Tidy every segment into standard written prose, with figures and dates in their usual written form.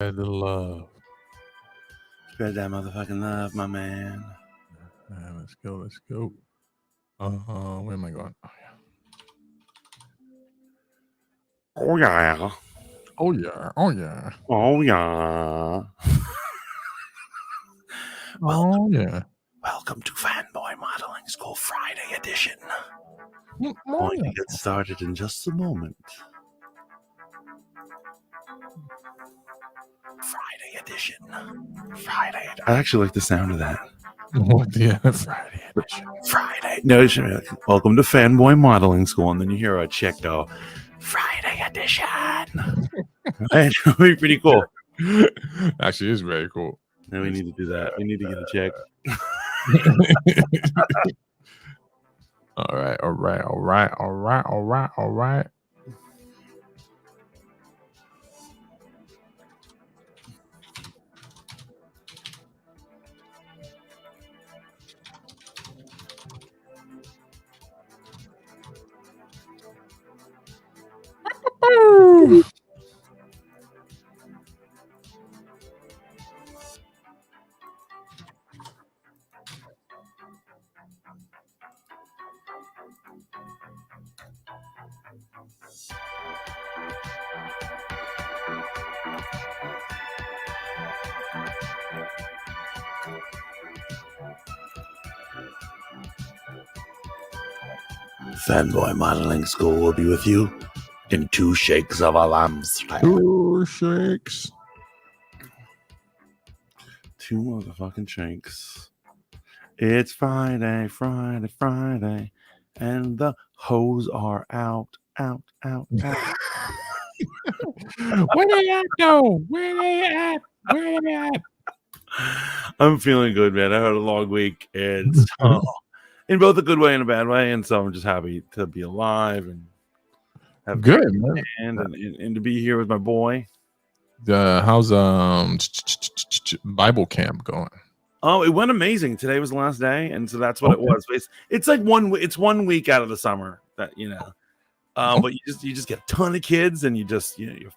Spread the love. Spread that motherfucking love, my man. Let's go. Let's go. Where am I going? Oh yeah. Oh yeah. Oh yeah. Oh yeah. Oh yeah. Welcome to Fanboy Modeling School Friday edition. Oh, Going yeah. to get started in just a moment. Friday edition. Friday. I actually like the sound of that. What the Friday edition? Friday. No, it should be like, welcome to Fanboy Modeling School, and then you hear a chick go, Friday edition. Right? It'll be pretty cool. Actually, it's very cool. Now we need to do that. We need to get a chick. All right. Fanboy Modeling School will be with you in 2 shakes of a lamb's tail. 2 shakes. 2 motherfucking shakes. It's Friday, and the hoes are out. Where they at, though? Where they at? I'm feeling good, man. I had a long week, and so, in both a good way and a bad way, and so I'm just happy to be alive and have good, man, and to be here with my boy. How's Bible camp going? Oh, it went amazing. Today was the last day, and so that's what it was. It's like 1 week out of the summer that but you just get a ton of kids, and you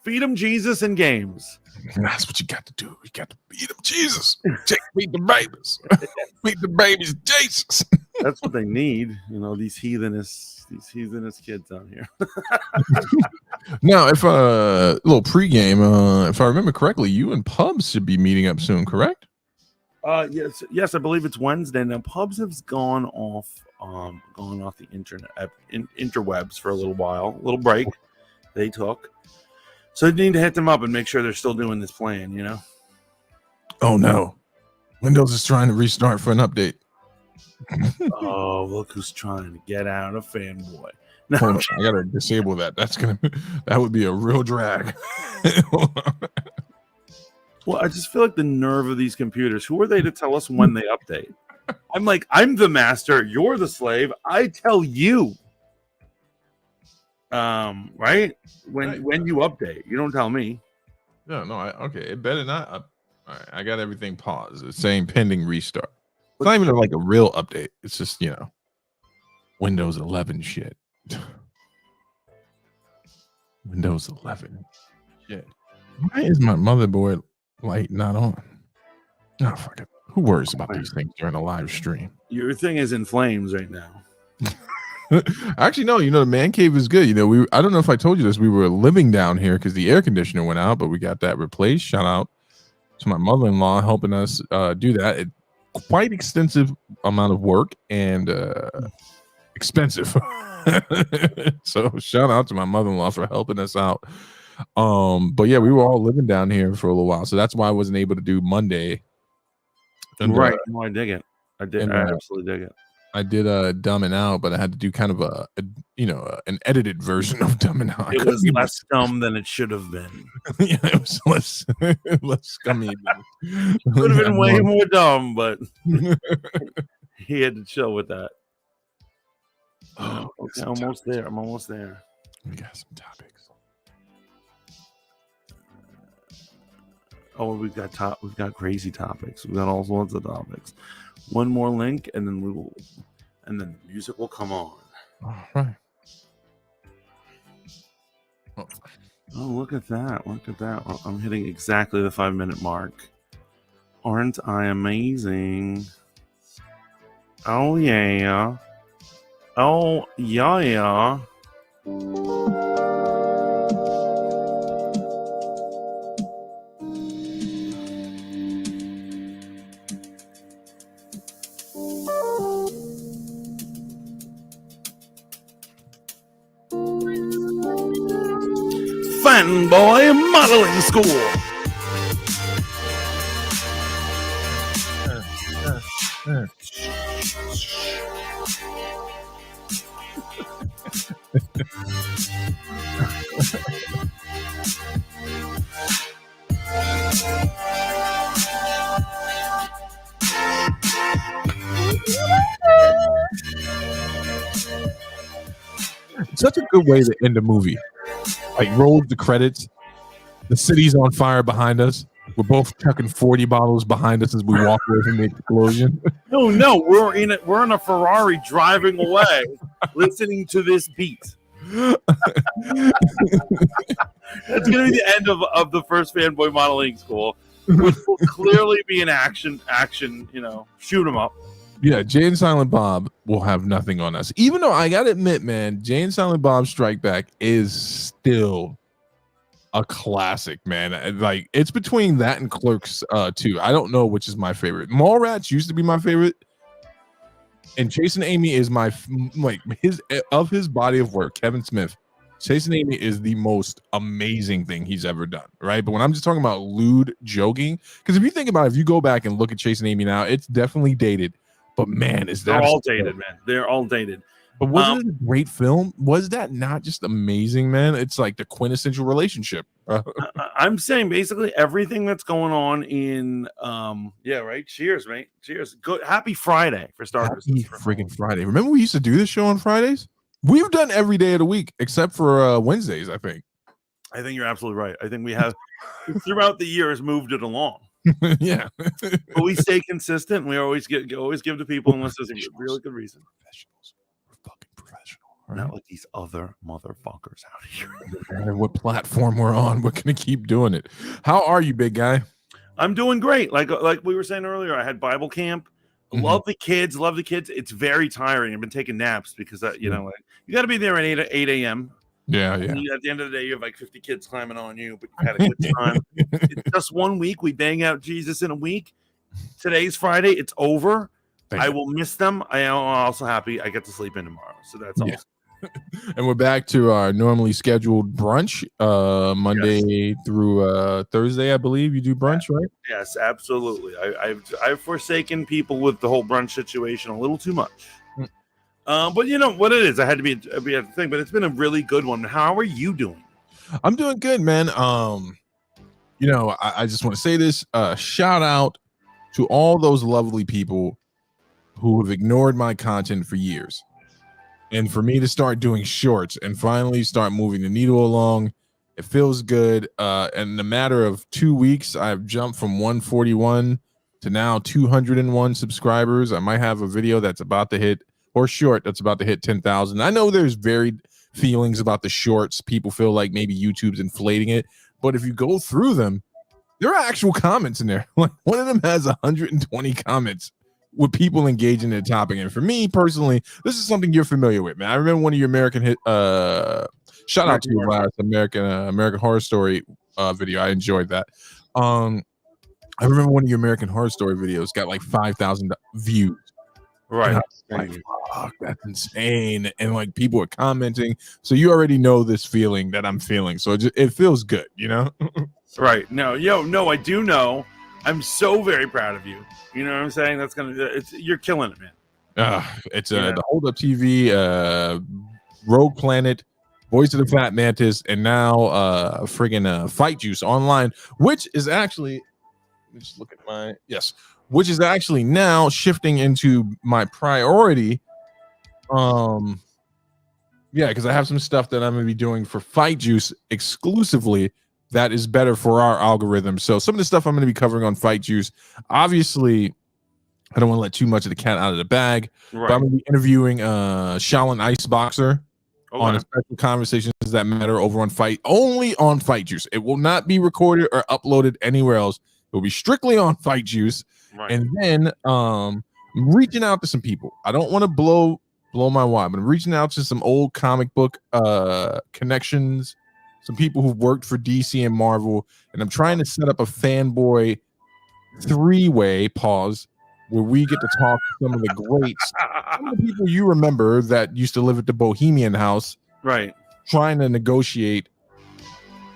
feed them Jesus and games. That's what you got to do. You got to feed them Jesus. Feed the babies. Feed the babies Jesus. That's what they need. These heathenous kids out here. Now, if a little pregame, if I remember correctly, you and Pubs should be meeting up soon, correct? Yes, I believe it's Wednesday. Now Pubs has gone off the internet interwebs for a little while, a little break they took. So I need to hit them up and make sure they're still doing this plan, Oh no. Windows is trying to restart for an update. Oh, look who's trying to get out of Fanboy. No, I gotta disable that. That would be a real drag. Well, I just feel like the nerve of these computers. Who are they to tell us when they update? I'm the master. You're the slave. I tell you. Right? When you update, you don't tell me. No. Okay. It better not. All right. I got everything paused. It's saying pending restart. It's not even like a real update. It's just Windows 11 shit. Windows 11 shit. Why is my motherboard light not on? Oh, fuck it. Who worries about these things during a live stream? Your thing is in flames right now. Actually, no. The man cave is good. I don't know if I told you this. We were living down here because the air conditioner went out, but we got that replaced. Shout out to my mother-in-law helping us do that. Quite extensive amount of work and expensive. So shout out to my mother-in-law for helping us out. But yeah, we were all living down here for a little while, so that's why I wasn't able to do Monday. And, right. No, I dig it. I absolutely dig it. I did dumbing out, but I had to do kind of an edited version of dumbing out. It was less dumb than it should have been. Yeah, it was less scummy. It could have been way more dumb, but he had to chill with that. Oh, okay, almost there. I'm almost there. We got some topics. Oh, we've got crazy topics. We've got all sorts of topics. One more link, and then the music will come on. All right. Oh. Oh, look at that. Look at that. Well, I'm hitting exactly the 5-minute mark. Aren't I amazing? Oh, yeah. Oh, yeah. Fanboy Modeling School. Such a good way to end a movie. Like rolls the credits. The city's on fire behind us. We're both chucking 40 bottles behind us as we walk away from the explosion. No, we're in a Ferrari driving away, listening to this beat. That's gonna be the end of the first Fanboy Modeling School, which will clearly be an action, shoot 'em up. Yeah, Jay and Silent Bob will have nothing on us. Even though I gotta admit, man, Jay and Silent Bob Strike Back is still a classic, man. Like it's between that and Clerks 2. I don't know which is my favorite. Mallrats used to be my favorite, and Chasing Amy is my his body of work. Kevin Smith, Chasing Amy is the most amazing thing he's ever done, right? But when I'm just talking about lewd joking, because if you think about it, if you go back and look at Chasing Amy now, it's definitely dated. But man, they're all dated, man. They're all dated. But wasn't it a great film? Was that not just amazing, man? It's like the quintessential relationship. I'm saying basically everything that's going on in right. Cheers, mate. Cheers. Good. Happy Friday for starters. Happy freaking Friday. Remember we used to do this show on Fridays? We've done every day of the week except for Wednesdays, I think. I think you're absolutely right. I think we have throughout the years moved it along. Yeah. But we stay consistent. We always give to people unless there's a really good reason. Professionals. We're fucking professional. Right? Not like these other motherfuckers out here. No matter what platform we're on, we're gonna keep doing it. How are you, big guy? I'm doing great. Like we were saying earlier, I had Bible camp. Love the kids. It's very tiring. I've been taking naps because you got to be there at 8 a.m. Yeah. At the end of the day, you have like 50 kids climbing on you, but you had a good time. It's just 1 week. We bang out Jesus in a week. Today's Friday. It's over. I will miss them. I am also happy I get to sleep in tomorrow. So that's awesome. And we're back to our normally scheduled brunch Monday through Thursday. I believe you do brunch, right? Yes, absolutely. I've forsaken people with the whole brunch situation a little too much. But you know what it is. I had to be a thing, but it's been a really good one. How are you doing? I'm doing good, man. I just want to say this. Shout out to all those lovely people who have ignored my content for years. And for me to start doing shorts and finally start moving the needle along, it feels good. And in a matter of 2 weeks, I've jumped from 141 to now 201 subscribers. I might have a video that's about to hit, or short that's about to hit 10,000. I know there's varied feelings about the shorts. People feel like maybe YouTube's inflating it. But if you go through them, there are actual comments in there. Like one of them has 120 comments with people engaging in the topic. And for me personally, this is something you're familiar with, man. I remember one of your American shout out to you, last American Horror Story video. I enjoyed that. I remember one of your American Horror Story videos got like 5,000 views. Right. Like, fuck, that's insane. And like people are commenting. So you already know this feeling that I'm feeling. So it feels good, you know? Right. No, I do know. I'm so very proud of you. You know what I'm saying? You're killing it, man. It's the Hold Up TV, Rogue Planet, Voice of the Fat Mantis, and now friggin' Fight Juice Online, which is actually, let me just look at which is actually now shifting into my priority. Because I have some stuff that I'm gonna be doing for Fight Juice exclusively that is better for our algorithm. So some of the stuff I'm going to be covering on Fight Juice, obviously, I don't want to let too much of the cat out of the bag. Right. But I'm going to be interviewing Shaolin Ice Boxer. on a special Conversations That Matter over on only on Fight Juice. It will not be recorded or uploaded anywhere else. It will be strictly on Fight Juice. Right. And then I'm reaching out to some people. I don't want to blow my wad, but I'm reaching out to some old comic book connections, some people who've worked for DC and Marvel, and I'm trying to set up a fanboy three-way pause where we get to talk to some of the greats, some of the people you remember that used to live at the Bohemian House, right? Trying to negotiate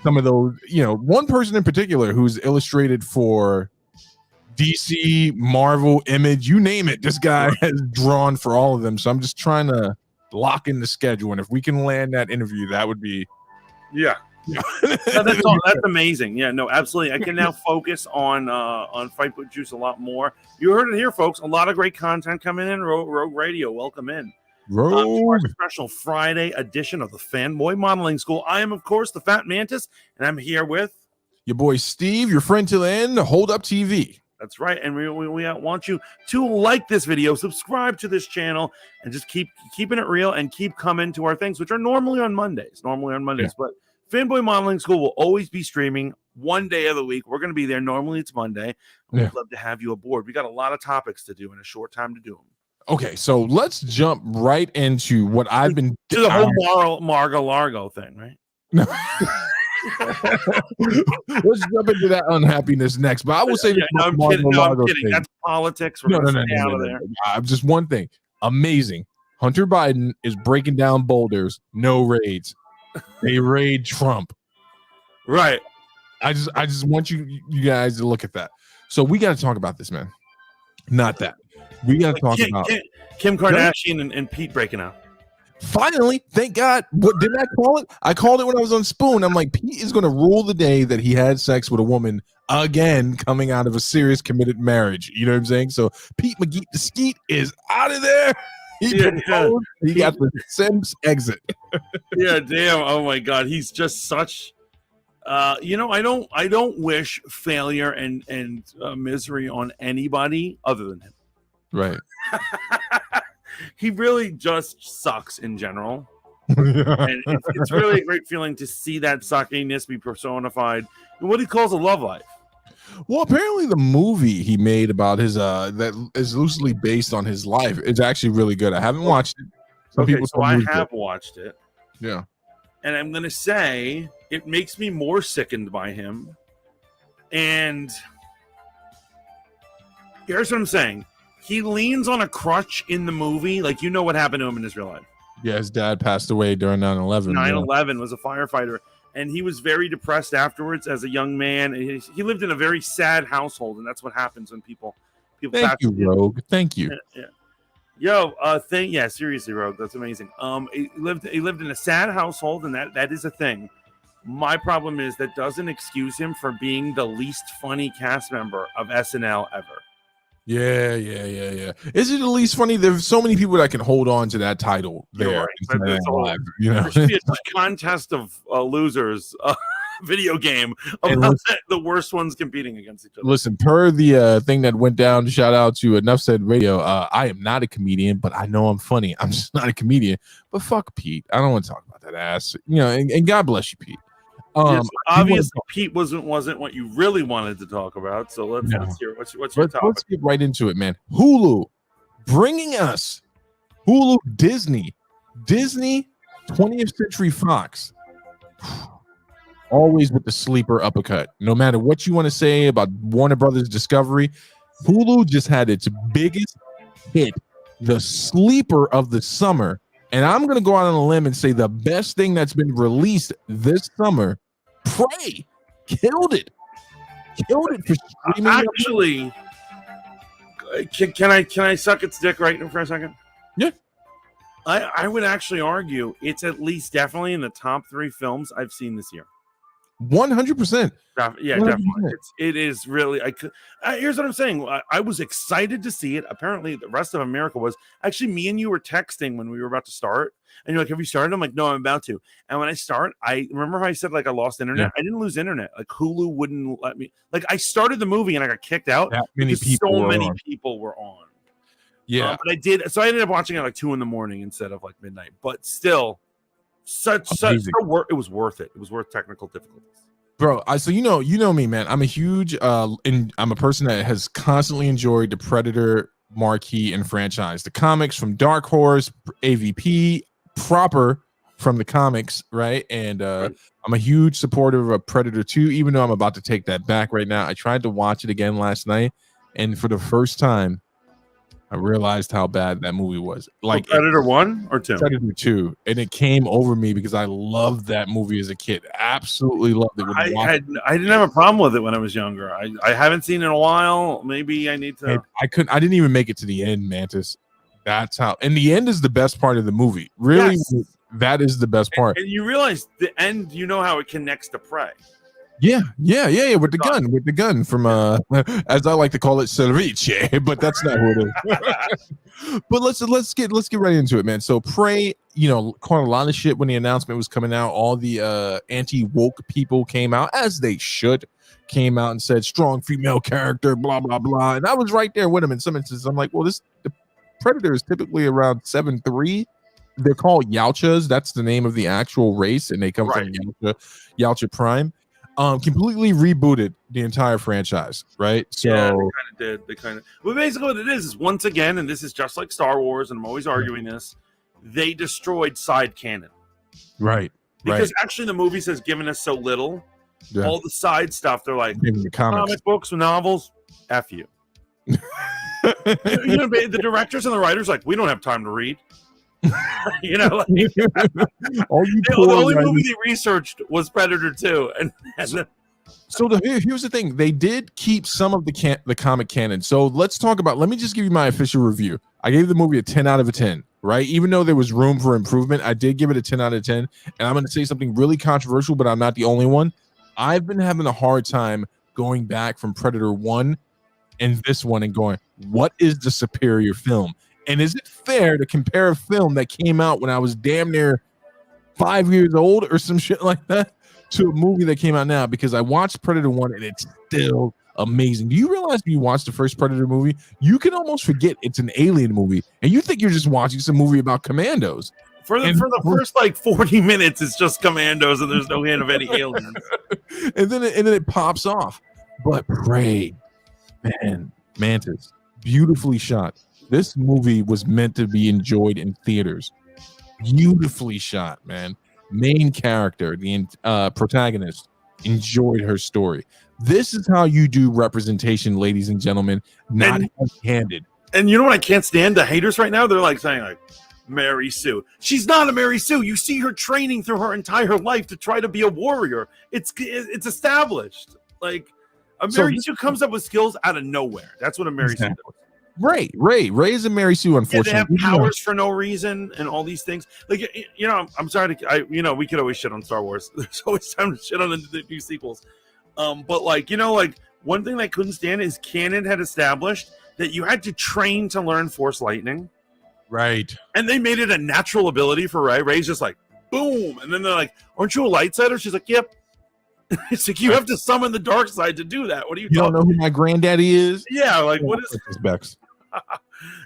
some of those, one person in particular who's illustrated for DC, Marvel, Image, you name it. This guy has drawn for all of them. So I'm just trying to lock in the schedule. And if we can land that interview, that would be. Yeah. That's amazing. Yeah, no, absolutely. I can now focus on Fight Book Juice a lot more. You heard it here, folks. A lot of great content coming in. Rogue Radio, welcome in. Our special Friday edition of the Fanboy Modeling School. I am, of course, the Fat Mantis, and I'm here with your boy Steve, your friend till the end, Hold Up TV. That's right. And we want you to like this video, subscribe to this channel, and just keeping it real and keep coming to our things, which are normally on Mondays. Yeah. But Fanboy Modeling School will always be streaming one day of the week. We're going to be there. Normally it's Monday. We'd love to have you aboard. We got a lot of topics to do in a short time to do them. Okay, so let's jump right into what I've been to the whole Margo Largo thing, right? Let's jump into that unhappiness next. But I will say, I'm kidding. That's politics. We're gonna stay out of there. Just one thing. Amazing. Hunter Biden is breaking down boulders. No raids. They raid Trump. Right. I just want you guys to look at that. So we got to talk about this, man. Not that. We got to talk about Kim Kardashian and Pete breaking out. Finally, thank God. What didn't I call it? I called it when I was on Spoon. I'm like, Pete is going to rule the day that he had sex with a woman again, coming out of a serious committed marriage. You know what I'm saying? So Pete McGee the Skeet is out of there. He got the Sims exit. Yeah, damn. Oh my God, he's just such. I don't wish failure and misery on anybody other than him. Right. He really just sucks in general. And it's really a great feeling to see that suckiness be personified in what he calls a love life. Well, apparently the movie he made about his that is loosely based on his life is actually really good. I haven't watched it. I have watched it. Yeah. And I'm going to say it makes me more sickened by him. And here's what I'm saying. He leans on a crutch in the movie. Like, you know what happened to him in his real life. Yeah, his dad passed away during 9/11. 9/11 was a firefighter. And he was very depressed afterwards as a young man. He lived in a very sad household. And that's what happens when people Thank you, Rogue. Thank you. Yeah. Yo, seriously, Rogue. That's amazing. He lived in a sad household, and that is a thing. My problem is that doesn't excuse him for being the least funny cast member of SNL ever. Yeah. Is it the least funny? There's so many people that can hold on to that title there. Right. There should be a contest of losers video game about the worst ones competing against each other. Listen, per the thing that went down, shout out to Enough Said Radio. I am not a comedian, but I know I'm funny. I'm just not a comedian. But fuck Pete. I don't want to talk about that ass. And God bless you, Pete. Yes, obviously, Pete wasn't what you really wanted to talk about. So let's hear what's your topic. Let's get right into it, man. Hulu bringing us Disney 20th Century Fox. Always with the sleeper uppercut. No matter what you want to say about Warner Brothers Discovery, Hulu just had its biggest hit, the sleeper of the summer. And I'm going to go out on a limb and say the best thing that's been released this summer, Prey, killed it for streaming. Actually, can I suck its dick right in for a second? Yeah. I would actually argue it's at least definitely in the top 3 films I've seen this year. 100%. Yeah, 100%. Definitely. It is really. Here's what I'm saying. I was excited to see it. Apparently, the rest of America was. Actually, me and you were texting when we were about to start, and you're like, "Have you started?" I'm like, "No, I'm about to." And when I start, I remember how I said I lost internet. Yeah. I didn't lose internet. Hulu wouldn't let me. I started the movie and I got kicked out. Many people were on. Yeah, but I did. So I ended up watching it 2 a.m. instead of midnight. But still, It was worth it. It was worth technical difficulties. Bro, so you know me, man. I'm a huge and I'm a person that has constantly enjoyed the Predator marquee and franchise. The comics from Dark Horse, AVP, proper from the comics, right? And I'm a huge supporter of Predator 2, even though I'm about to take that back right now. I tried to watch it again last night, and for the first time, I realized how bad that movie was. Like Predator 1 or 2? Predator 2, and it came over me because I loved that movie as a kid. Absolutely loved it. I didn't have a problem with it when I was younger. I haven't seen it in a while. Maybe I need to. I didn't even make it to the end, Mantis. That's how. And the end is the best part of the movie. Really, yes. That is the best part. And you realize the end. You know how it connects to Prey. Yeah. With the gun from as I like to call it, ceviche, but that's not who it is. But let's get right into it, man. So Prey, caught a lot of shit when the announcement was coming out. All the anti-woke people came out, as they should, came out and said strong female character, blah blah blah. And I was right there with them in some instances. I'm like, well, the Predator is typically around 7'3". They're called Yautjas. That's the name of the actual race, and they come from Yautja Prime. Completely rebooted the entire franchise, right? So yeah, they kind of did. Well, basically what it is once again, and this is just like Star Wars, and I'm always arguing this, they destroyed side canon. Right. Because actually the movies has given us so little. Yeah. All the side stuff, they're like the comic books, novels, F you. The directors and the writers like, we don't have time to read. The only movie they researched was Predator 2, so here's the thing: they did keep some of the comic canon. So let's talk about. Let me just give you my official review. I gave the movie a 10 out of 10. Right, even though there was room for improvement, I did give it a 10 out of 10. And I'm going to say something really controversial, but I'm not the only one. I've been having a hard time going back from Predator 1 and this one and going, what is the superior film? And is it fair to compare a film that came out when I was damn near 5 years old or some shit like that to a movie that came out now? Because I watched Predator 1 and it's still amazing. Do you realize when you watch the first Predator movie, you can almost forget it's an alien movie and you think you're just watching some movie about commandos? For the first like 40 minutes, it's just commandos and there's no hint of any aliens. and then it pops off. But Prey, man, Mantis, beautifully shot. This movie was meant to be enjoyed in theaters. Beautifully shot, man. Main character, the protagonist, enjoyed her story. This is how you do representation, ladies and gentlemen, not handed. And you know what I can't stand? The haters right now, they're like saying like, Mary Sue. She's not a Mary Sue. You see her training through her entire life to try to be a warrior. It's established. Like a Mary Sue comes up with skills out of nowhere. That's what a Mary Sue does. Ray is a Mary Sue, unfortunately. Yeah, they have powers for no reason and all these things. Like, I'm sorry to, we could always shit on Star Wars. There's always time to shit on the new sequels. But one thing I couldn't stand is canon had established that you had to train to learn Force Lightning. Right. And they made it a natural ability for Rey. Rey's just like, boom. And then they're like, aren't you a light setter? She's like, yep. It's like, you have to summon the dark side to do that. What are you don't know who my granddaddy is? Yeah, like, what is Bex?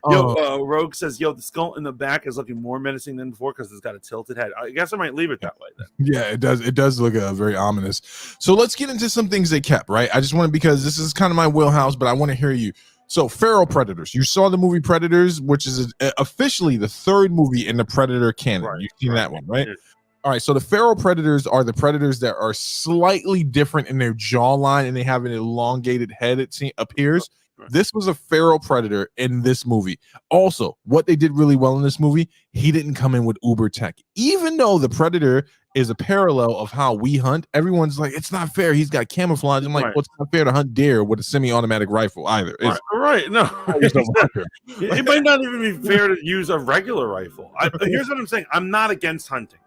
Rogue says, the skull in the back is looking more menacing than before because it's got a tilted head. I guess I might leave it that way then. Yeah, it does. It does look very ominous. So let's get into some things they kept, right? I just want to, because this is kind of my wheelhouse, but I want to hear you. So feral predators. You saw the movie Predators, which is officially the third movie in the Predator canon. Right, you've seen that one, right? Yeah. All right, so the feral predators are the predators that are slightly different in their jawline, and they have an elongated head, it appears. This was a feral predator in this movie. Also, what they did really well in this movie, he didn't come in with uber tech. Even though the predator is a parallel of how we hunt, everyone's like, it's not fair. He's got camouflage. I'm like, well, it's not fair to hunt deer with a semi-automatic rifle either. Right. No. It might not even be fair to use a regular rifle. Here's what I'm saying. I'm not against hunting.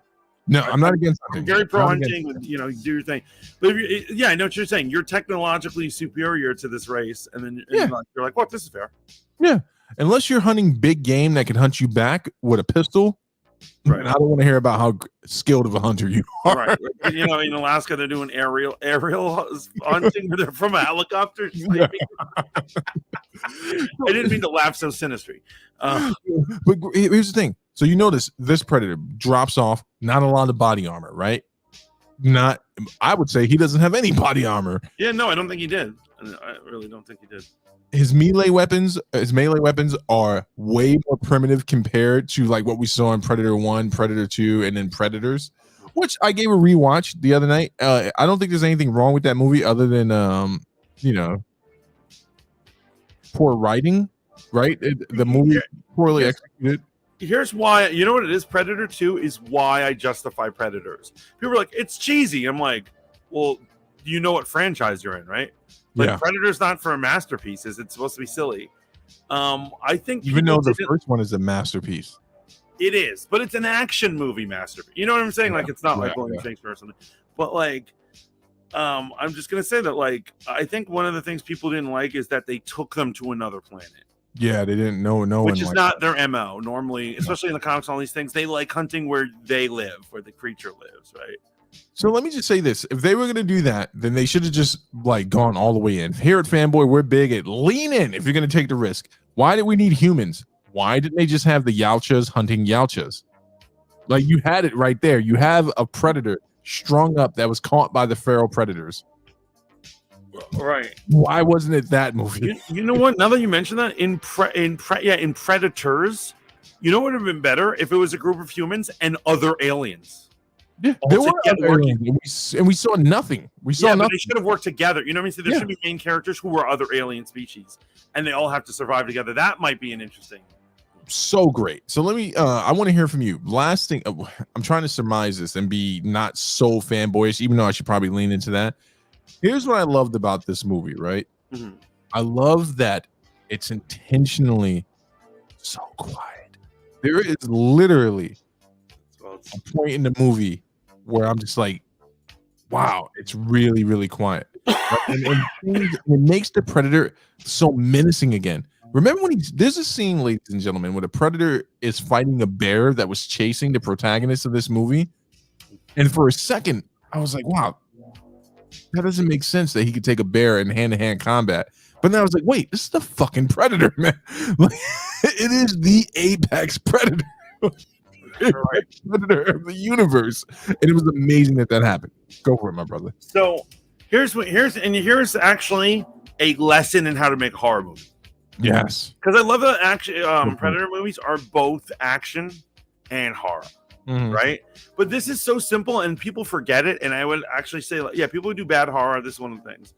No, I'm not against hunting. I'm very pro hunting. You do your thing. But I know what you're saying. You're technologically superior to this race, and then you're like, "What? This is fair." Yeah, unless you're hunting big game that can hunt you back with a pistol. Right. I don't want to hear about how skilled of a hunter you are. Right. In Alaska, they're doing aerial hunting. They're from a helicopter. I didn't mean to laugh so sinister. But here's the thing. So you notice this predator drops off, not a lot of body armor, right? Not, I would say he doesn't have any body armor. Yeah, no, I don't think he did. I really don't think he did. His melee weapons are way more primitive compared to like what we saw in Predator 1, Predator 2, and then Predators, which I gave a rewatch the other night. I don't think there's anything wrong with that movie other than poor writing, right? The movie poorly executed. Here's why. You know what it is? Predator 2 is why I justify Predators. People are like, it's cheesy. I'm like, well, you know what franchise you're in, right? Like, yeah. Predator's not for masterpieces. It's supposed to be silly. I think even though the first one is a masterpiece, it is, but it's an action movie masterpiece. You know what I'm saying? Yeah. Like, it's not like William Shakespeare or something. But like, I'm just gonna say that, like, I think one of the things people didn't like is that they took them to another planet. Yeah, they didn't know, which is not their MO normally, especially in the comics. All these things, they like hunting where they live, where the creature lives, right? So let me just say this: if they were going to do that, then they should have just like gone all the way in. Here at Fanboy, we're big at lean in. If you're going to take the risk, why did we need humans? Why didn't they just have the Yautjas hunting Yautjas? Like, you had it right there. You have a predator strung up that was caught by the feral predators. Right. Why wasn't it that movie? You know what? Now that you mention that, in Predators, you know what would have been better if it was a group of humans and other aliens. Yeah, there were other aliens, and we saw nothing. We saw nothing. But they should have worked together. You know what I mean? So there should be main characters who were other alien species, and they all have to survive together. That might be an interesting. So great. So let me. I want to hear from you. Last thing, I'm trying to surmise this and be not so fanboyish, even though I should probably lean into that. Here's what I loved about this movie, right? Mm-hmm. I love that it's intentionally so quiet. There is literally a point in the movie where I'm just like, wow, it's really, really quiet. and it makes the predator so menacing again. Remember when there's a scene, ladies and gentlemen, where the predator is fighting a bear that was chasing the protagonist of this movie. And for a second, I was like, wow, that doesn't make sense that he could take a bear in hand-to-hand combat. But then I was like, wait, this is the fucking predator, man. Like, it is the apex predator. Predator of the universe. And it was amazing that happened. Go for it, my brother. So here's actually a lesson in how to make a horror movie. Yes. Because I love that Predator movies are both action and horror. Right, but this is so simple and people forget it. And I would actually say, like, yeah, people who do bad horror, this is one of the things.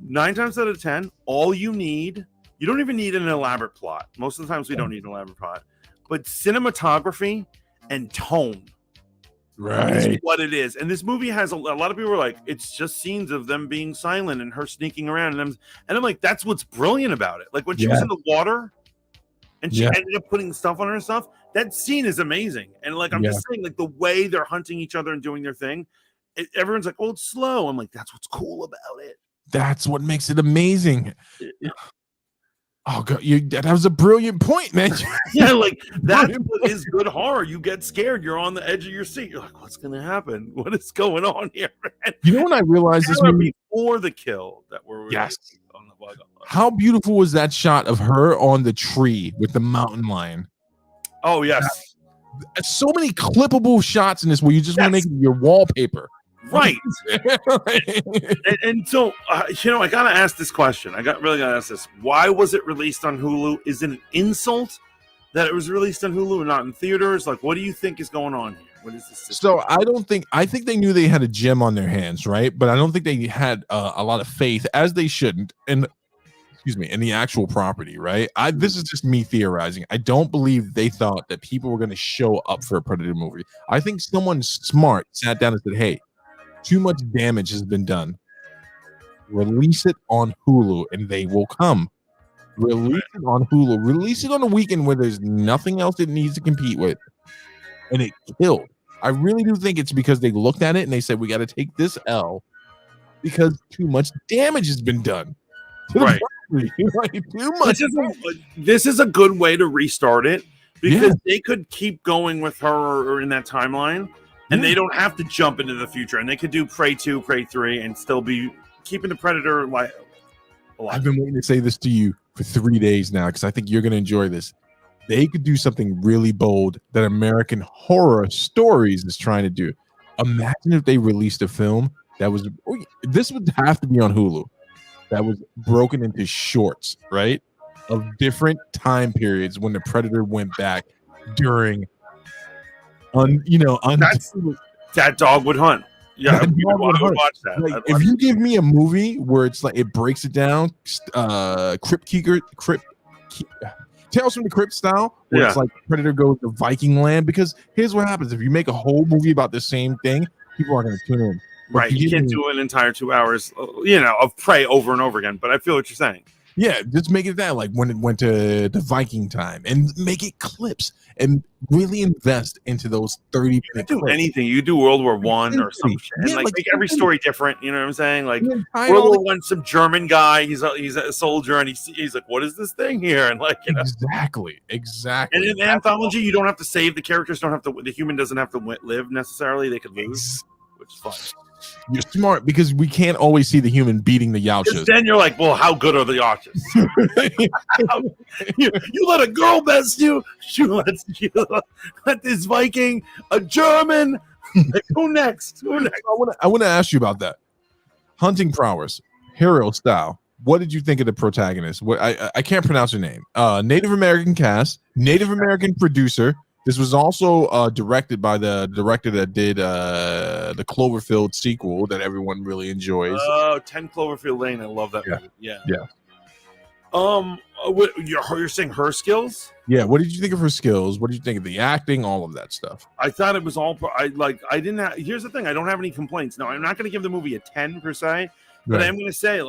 9 times out of 10, all you don't even need an elaborate plot. Most of the times we don't need an elaborate plot, but cinematography and tone, right, is what it is. And this movie has a lot of people are like, it's just scenes of them being silent and her sneaking around, and I'm like, that's what's brilliant about it. Like when she was in the water and she ended up putting stuff on her and stuff. That scene is amazing. And like, I'm just saying, like, the way they're hunting each other and doing their thing, everyone's like, oh, it's slow. I'm like, that's what's cool about it. That's what makes it amazing. Oh God, that was a brilliant point, man. Yeah, like that is good horror. You get scared. You're on the edge of your seat. You're like, what's going to happen? What is going on here, man? You know when I realized this movie before the kill that we're on the bug. How beautiful was that shot of her on the tree with the mountain lion? Oh yes, so many clippable shots in this where you just want to make it your wallpaper, right? and so I gotta ask this question. Really gotta ask this. Why was it released on Hulu? Is it an insult that it was released on Hulu and not in theaters? Like, what do you think is going on here? What is this? So I think they knew they had a gem on their hands, right? But I don't think they had a lot of faith, as they shouldn't. And in the actual property, right? This is just me theorizing. I don't believe they thought that people were going to show up for a Predator movie. I think someone smart sat down and said, hey, too much damage has been done. Release it on Hulu and they will come. Release it on Hulu. Release it on a weekend where there's nothing else it needs to compete with. And it killed. I really do think it's because they looked at it and they said, we got to take this L because too much damage has been done. Right. Too much. This is a good way to restart it because they could keep going with her or in that timeline and they don't have to jump into the future, and they could do Prey 2, Prey 3 and still be keeping the Predator alive. I've been waiting to say this to you for 3 days now because I think you're going to enjoy this. they could do something really bold that American Horror Stories is trying to do. Imagine if they released a film that was, this would have to be on Hulu, that was broken into shorts, right? Of different time periods when the Predator went back during, that dog would hunt. Yeah, I would watch that. Like, if you give me a movie where it's like it breaks it down, Tales from the Crypt style, where it's like Predator goes to Viking land, because here's what happens: if you make a whole movie about the same thing, people are going to tune in. Right, you can't do an entire 2 hours, of prey over and over again. But I feel what you're saying. Yeah, just make it that, like when it went to the Viking time, and make it clips, and really invest into those 30-minute clips. Do anything. You do World War I or some shit, and like make every story different. You know what I'm saying? Like World War I, some German guy, he's a soldier, and he's like, what is this thing here? And like, exactly. And in an anthology, you don't have to save the characters. The human doesn't have to live necessarily. They could lose, which is fun. You're smart, because we can't always see the human beating the Yautjas. Then you're like, well, how good are the Yautjas? you let a girl best you. You let this Viking, a German. Who next? I want to ask you about that. Hunting prowess, hero style. What did you think of the protagonist? What I can't pronounce her name. Native American cast, Native American producer. This was also directed by the director that did the Cloverfield sequel that everyone really enjoys. 10 Cloverfield Lane. I love that movie. Yeah. You're saying her skills? Yeah. What did you think of her skills? What did you think of the acting? All of that stuff. I thought it was all. Here's the thing. I don't have any complaints. No, I'm not going to give the movie a 10 per se, but I'm going to say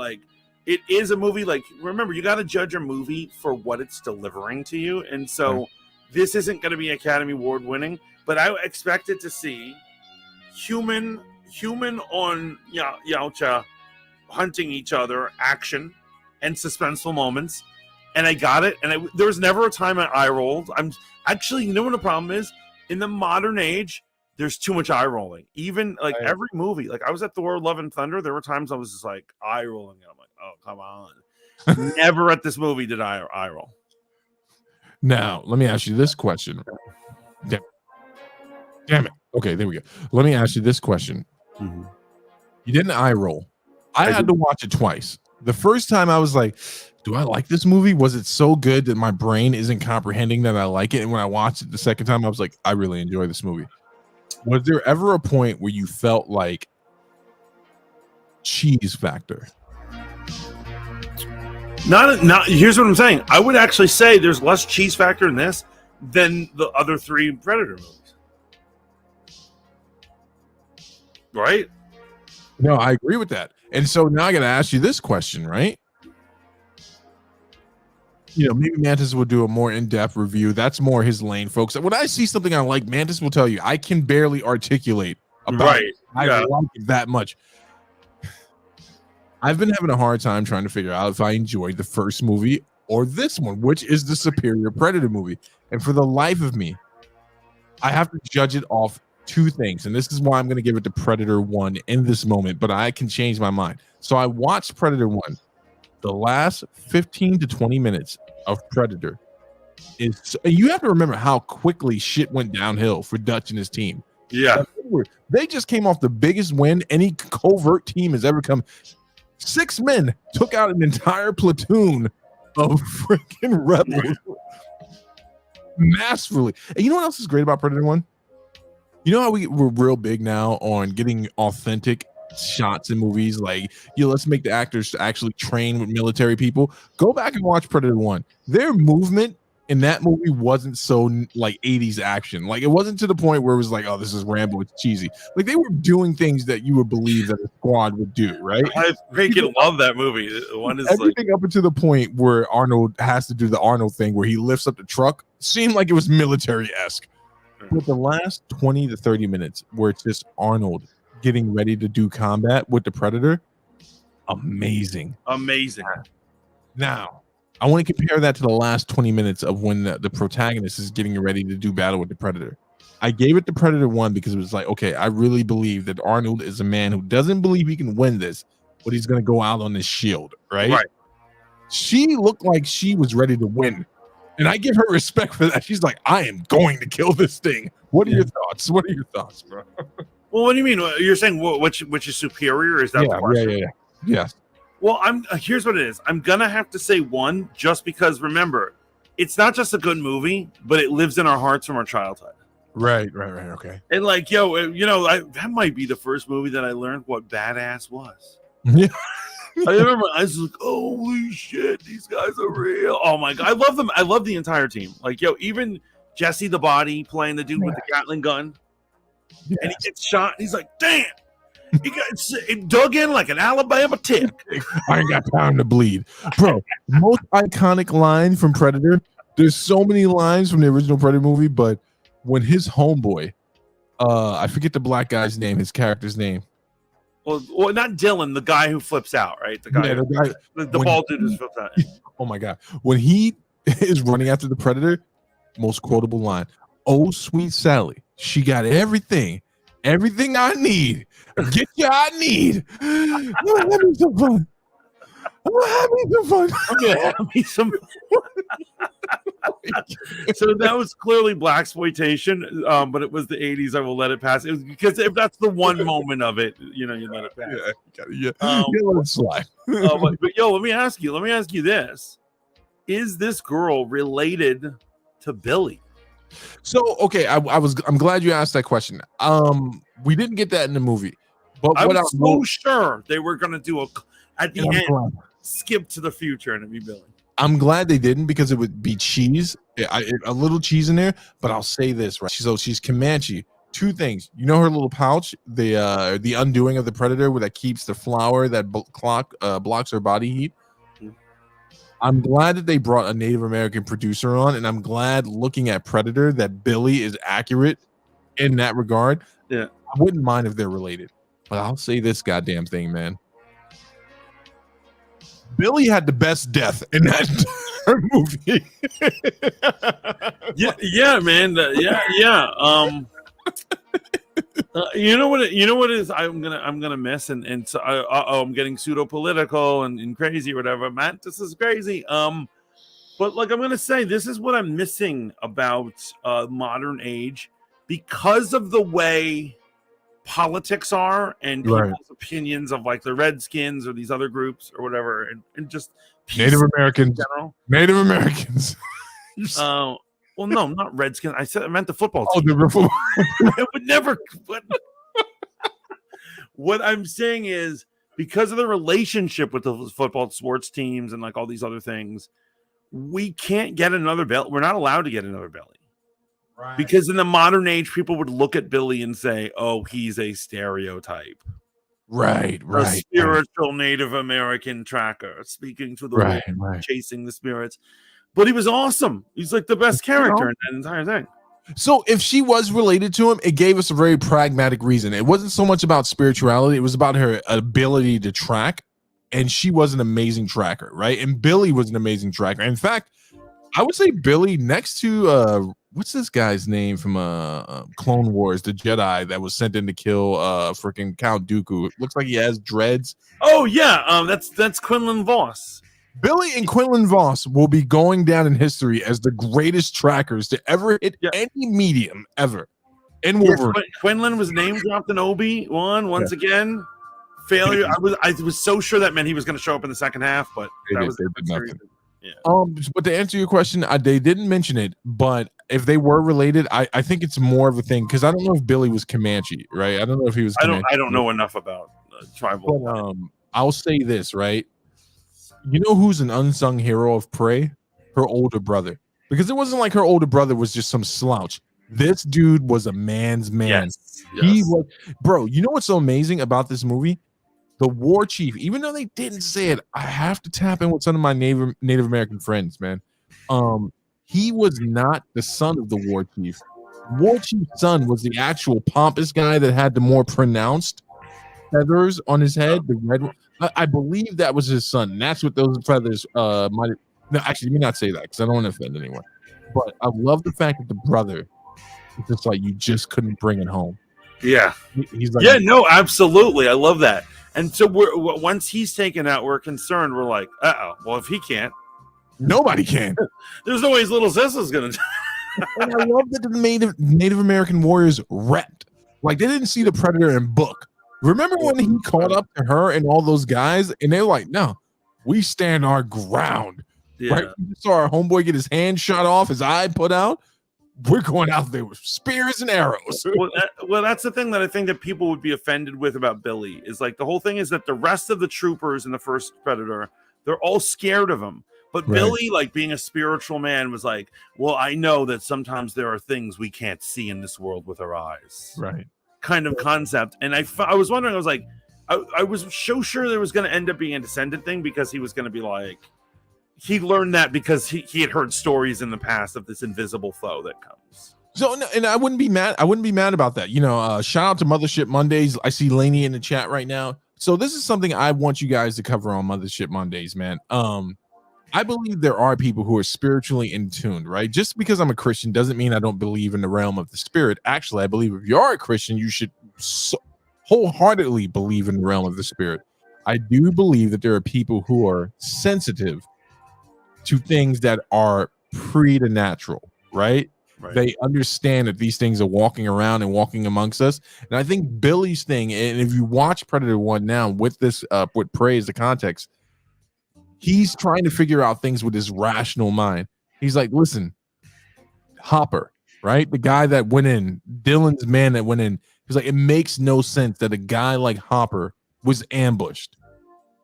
it is a movie. Like, remember, you got to judge a movie for what it's delivering to you, and so. Right. This isn't going to be Academy Award winning, but I expected to see human on Yautja hunting each other, action and suspenseful moments, and I got it. And there was never a time I eye rolled. I'm actually, what the problem is? In the modern age, there's too much eye rolling. Even every movie, I was at Thor: Love and Thunder. There were times I was just like eye rolling, and I'm like, oh, come on. Never at this movie did I eye roll. Now, let me ask you this question. Damn it. Okay, there we go. Let me ask you this question. Mm-hmm. You didn't eye roll. I had to watch it twice. The first time I was like, do I like this movie? Was it so good that my brain isn't comprehending that I like it? And when I watched it the second time, I was like, I really enjoy this movie. Was there ever a point where you felt like cheese factor? Not. Here's what I'm saying. I would actually say there's less cheese factor in this than the other 3 Predator movies. Right? No, I agree with that. And so now I got to ask you this question, right? Maybe Mantis will do a more in-depth review. That's more his lane, folks. When I see something I like, Mantis will tell you. I can barely articulate about it. I like it that much. I've been having a hard time trying to figure out if I enjoyed the first movie or this one, which is the superior Predator movie. And for the life of me, I have to judge it off 2 things. And this is why I'm going to give it to Predator 1 in this moment, but I can change my mind. So I watched Predator 1. The last 15 to 20 minutes of Predator you have to remember how quickly shit went downhill for Dutch and his team. Yeah. They just came off the biggest win any covert team has ever come. 6 men took out an entire platoon of freaking rebels masterfully. And you know what else is great about Predator 1? You know how we're real big now on getting authentic shots in movies? Like, let's make the actors actually train with military people. Go back and watch Predator 1. Their movement in that movie wasn't so 80s action. It wasn't to the point where it was like, oh, this is Rambo, it's cheesy. They were doing things that you would believe that a squad would do, right? I freaking love that movie. One is everything up until the point where Arnold has to do the Arnold thing where he lifts up the truck seemed like it was military-esque. But the last 20 to 30 minutes where it's just Arnold getting ready to do combat with the Predator, amazing. Now, I want to compare that to the last 20 minutes of when the protagonist is getting ready to do battle with the Predator. I gave it to Predator 1 because it was like, okay, I really believe that Arnold is a man who doesn't believe he can win this, but he's going to go out on this shield, right? She looked like she was ready to win. And I give her respect for that. She's like, I am going to kill this thing. What are your thoughts? What are your thoughts, bro? Well, what do you mean? You're saying which is superior? Is that the question? Yeah. Yes. Well, here's what it is. I'm gonna have to say 1, just because remember, it's not just a good movie, but it lives in our hearts from our childhood. Right. Okay. And like, that might be the first movie that I learned what badass was. Yeah. I remember I was like, holy shit, these guys are real. Oh my god, I love them. I love the entire team. Like, even Jesse the Body playing the dude with the Gatling gun, and he gets shot. And he's like, damn, it dug in like an Alabama tick. I ain't got time to bleed, bro. Most iconic line from Predator. There's so many lines from the original Predator movie, but when his homeboy, I forget the black guy's name, his character's name. Well, not Dylan, the guy who flips out, right? The guy, the bald dude who flips out. Oh my god, when he is running after the Predator, most quotable line: "Oh, sweet Sally, she got everything I need. Get you, I need. I'm gonna have me some fun. I'm gonna have me some fun." So that was clearly blaxploitation, but it was the 80s. I will let it pass. It was because if that's the one moment of it, you let it pass. Yeah, let it slide. But let me ask you this: is this girl related to Billy? So okay, I'm glad you asked that question. We didn't get that in the movie, but I was so sure they were going to do at the end skip to the future and it'd be Billy. I'm glad they didn't, because it would be cheese, a little cheese in there. But I'll say this, right? So she's Comanche. 2 things. You know her little pouch, the undoing of the Predator, where that keeps the flour that blocks her body heat. I'm glad that they brought a Native American producer on, and I'm glad, looking at Predator, that Billy is accurate in that regard. Yeah, I wouldn't mind if they're related, but I'll say this goddamn thing, man. Billy had the best death in that movie. yeah, man. You know what it is. I'm gonna miss, and so I'm getting pseudo political and crazy or whatever. Matt, this is crazy. But like I'm gonna say, this is what I'm missing about modern age, because of the way politics are and people's opinions of like the Redskins or these other groups or whatever, and just Native Americans in general. Native Americans. Well, no, not Redskins. I meant the football team. The football. I would never. What I'm saying is, because of the relationship with the football sports teams and like all these other things, we can't get another Billy. We're not allowed to get another Billy. Right. Because in the modern age, people would look at Billy and say, "Oh, he's a stereotype." Right. A spiritual Native American tracker speaking to the world, chasing the spirits. But he was awesome. He's like the best character in that entire thing. So if she was related to him, it gave us a very pragmatic reason. It wasn't so much about spirituality. It was about her ability to track. And she was an amazing tracker, right? And Billy was an amazing tracker. In fact, I would say Billy, next to what's this guy's name from Clone Wars, the Jedi that was sent in to kill freaking Count Dooku. It looks like he has dreads. Oh yeah, that's Quinlan Voss. Billy and Quinlan Voss will be going down in history as the greatest trackers to ever hit any medium ever. And Quinlan was name dropped in Obi-Wan once again. Failure. I was so sure that meant he was going to show up in the second half, but that was nothing. Yeah. But to answer your question, they didn't mention it, but if they were related, I think it's more of a thing, because I don't know if Billy was Comanche, right? I don't know if he was Comanche. I don't know enough about tribal. But, I'll say this, right? You know who's an unsung hero of Prey? Her older brother. Because it wasn't like her older brother was just some slouch. This dude was a man's man. Yes. He was, bro. You know what's so amazing about this movie? The war chief, even though they didn't say it, I have to tap in with some of my Native American friends, man. He was not the son of the war chief. War chief's son was the actual pompous guy that had the more pronounced feathers on his head, the red one. I believe that was his son. And that's what those feathers might have. No, actually, let me not say that, because I don't want to offend anyone. But I love the fact that the brother is just like, you just couldn't bring it home. Yeah. He's like, yeah, no, absolutely. I love that. And so once he's taken out, we're concerned. We're like, well, if he can't, Nobody can. There's no way his little sister's gonna. And I love that the Native American warriors repped. Like they didn't see the predator in book. Remember when he caught up to her and all those guys, and they're like, "No, we stand our ground." Yeah. Right? We saw our homeboy get his hand shot off, his eye put out. We're going out there with spears and arrows. Well, that's the thing that I think that people would be offended with about Billy is like the whole thing is that the rest of the troopers in the first Predator, they're all scared of him. But Right. Billy, like being a spiritual man, was like, well, I know that sometimes there are things we can't see in this world with our eyes. Right. Kind of concept. And I was wondering, I was like, I was so sure there was going to end up being a descendant thing because he was going to be like, he learned that because he had heard stories in the past of this invisible foe that comes. So, and I wouldn't be mad. I wouldn't be mad about that. You know, shout out to Mothership Mondays. I see Lainey in the chat right now. So this is something I want you guys to cover on Mothership Mondays, man. I believe there are people who are spiritually in tune, right? Just because I'm a Christian doesn't mean I don't believe in the realm of the spirit. Actually, I believe if you are a Christian, you should wholeheartedly believe in the realm of the spirit. I do believe that there are people who are sensitive to things that are preternatural, right? They understand that these things are walking around and walking amongst us. And I think Billy's thing, and if you watch Predator 1 now with this, with Prey as the context, he's trying to figure out things with his rational mind. He's like, listen, Hopper, right? The guy that went in, Dylan's man that went in, he's like, it makes no sense that a guy like Hopper was ambushed.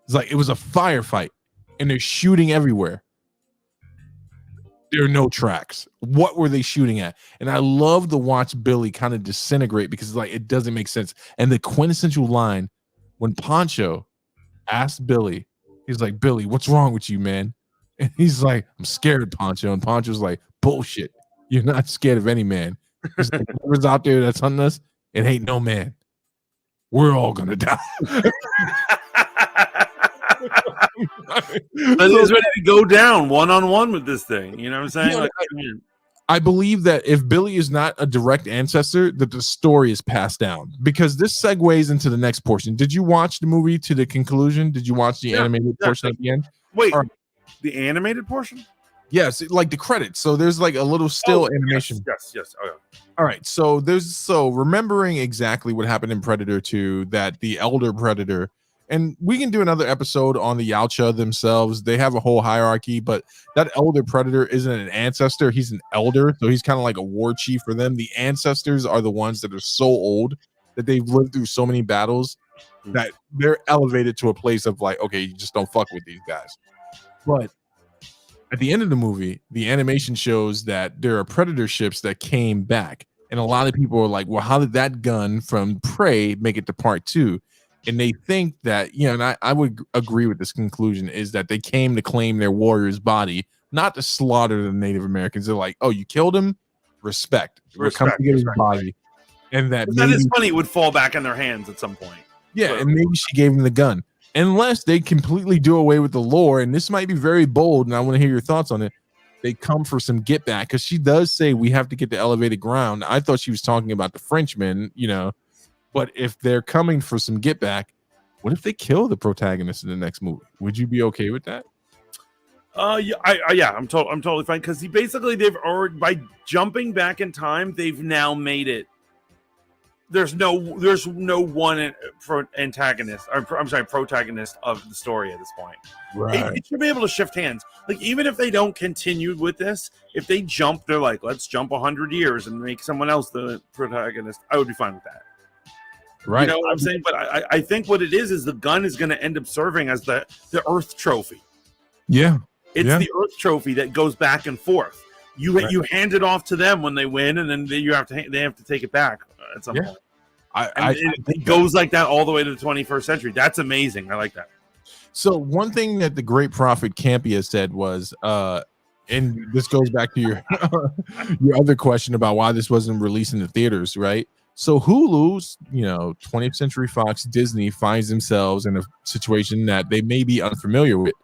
It's like, it was a firefight and they're shooting everywhere. There are no tracks. What were they shooting at? And I love to watch Billy kind of disintegrate because it's like, it doesn't make sense. And the quintessential line when Poncho asked Billy, he's like, Billy, what's wrong with you, man? And he's like, I'm scared, Poncho. And Poncho's like, bullshit. You're not scared of any man. He's like, whoever's out there that's hunting us, it ain't no man. We're all gonna die. But he's ready to go down one-on-one with this thing. You know what I'm saying? Yeah, Like, I believe that if Billy is not a direct ancestor, that the story is passed down because this segues into the next portion. Did you watch the movie to the conclusion? Did you watch the animated portion at the end? Wait, the animated portion? Yes, like the credits. So there's like a little still animation. Yes. Okay. All right. So remembering exactly what happened in Predator 2, that the elder Predator, and we can do another episode on the Yautja themselves. They have a whole hierarchy, but that elder Predator isn't an ancestor. He's an elder. So he's kind of like a war chief for them. The ancestors are the ones that are so old that they've lived through so many battles that they're elevated to a place of like, okay, you just don't fuck with these guys. But at the end of the movie, the animation shows that there are Predator ships that came back. And a lot of people are like, well, how did that gun from Prey make it to part 2? And they think that, you know, and I would agree with this conclusion, is that they came to claim their warrior's body, not to slaughter the Native Americans. They're like, oh, you killed him? Respect. We'll come to get his body. And that is funny. It would fall back in their hands at some point. Yeah, and maybe she gave him the gun. Unless they completely do away with the lore, and this might be very bold, and I want to hear your thoughts on it. They come for some get back, because she does say we have to get to elevated ground. I thought she was talking about the Frenchmen, you know. But if they're coming for some get back, what if they kill the protagonist in the next movie? Would you be okay with that? I'm totally fine, because they've already, by jumping back in time, they've now made it. There's no one protagonist of the story at this point. Right. It should be able to shift hands. Like, even if they don't continue with this, if they jump, they're like, let's jump 100 years and make someone else the protagonist. I would be fine with that. Right. You know what I'm saying? But I think what it is the gun is going to end up serving as the Earth trophy. Yeah. It's the Earth trophy that goes back and forth. You hand it off to them when they win, and then they have to take it back at some point. It goes like that all the way to the 21st century. That's amazing. I like that. So one thing that the great prophet Campia said was, and this goes back to your your other question about why this wasn't released in the theaters, right? So Hulu's, 20th Century Fox, Disney finds themselves in a situation that they may be unfamiliar with,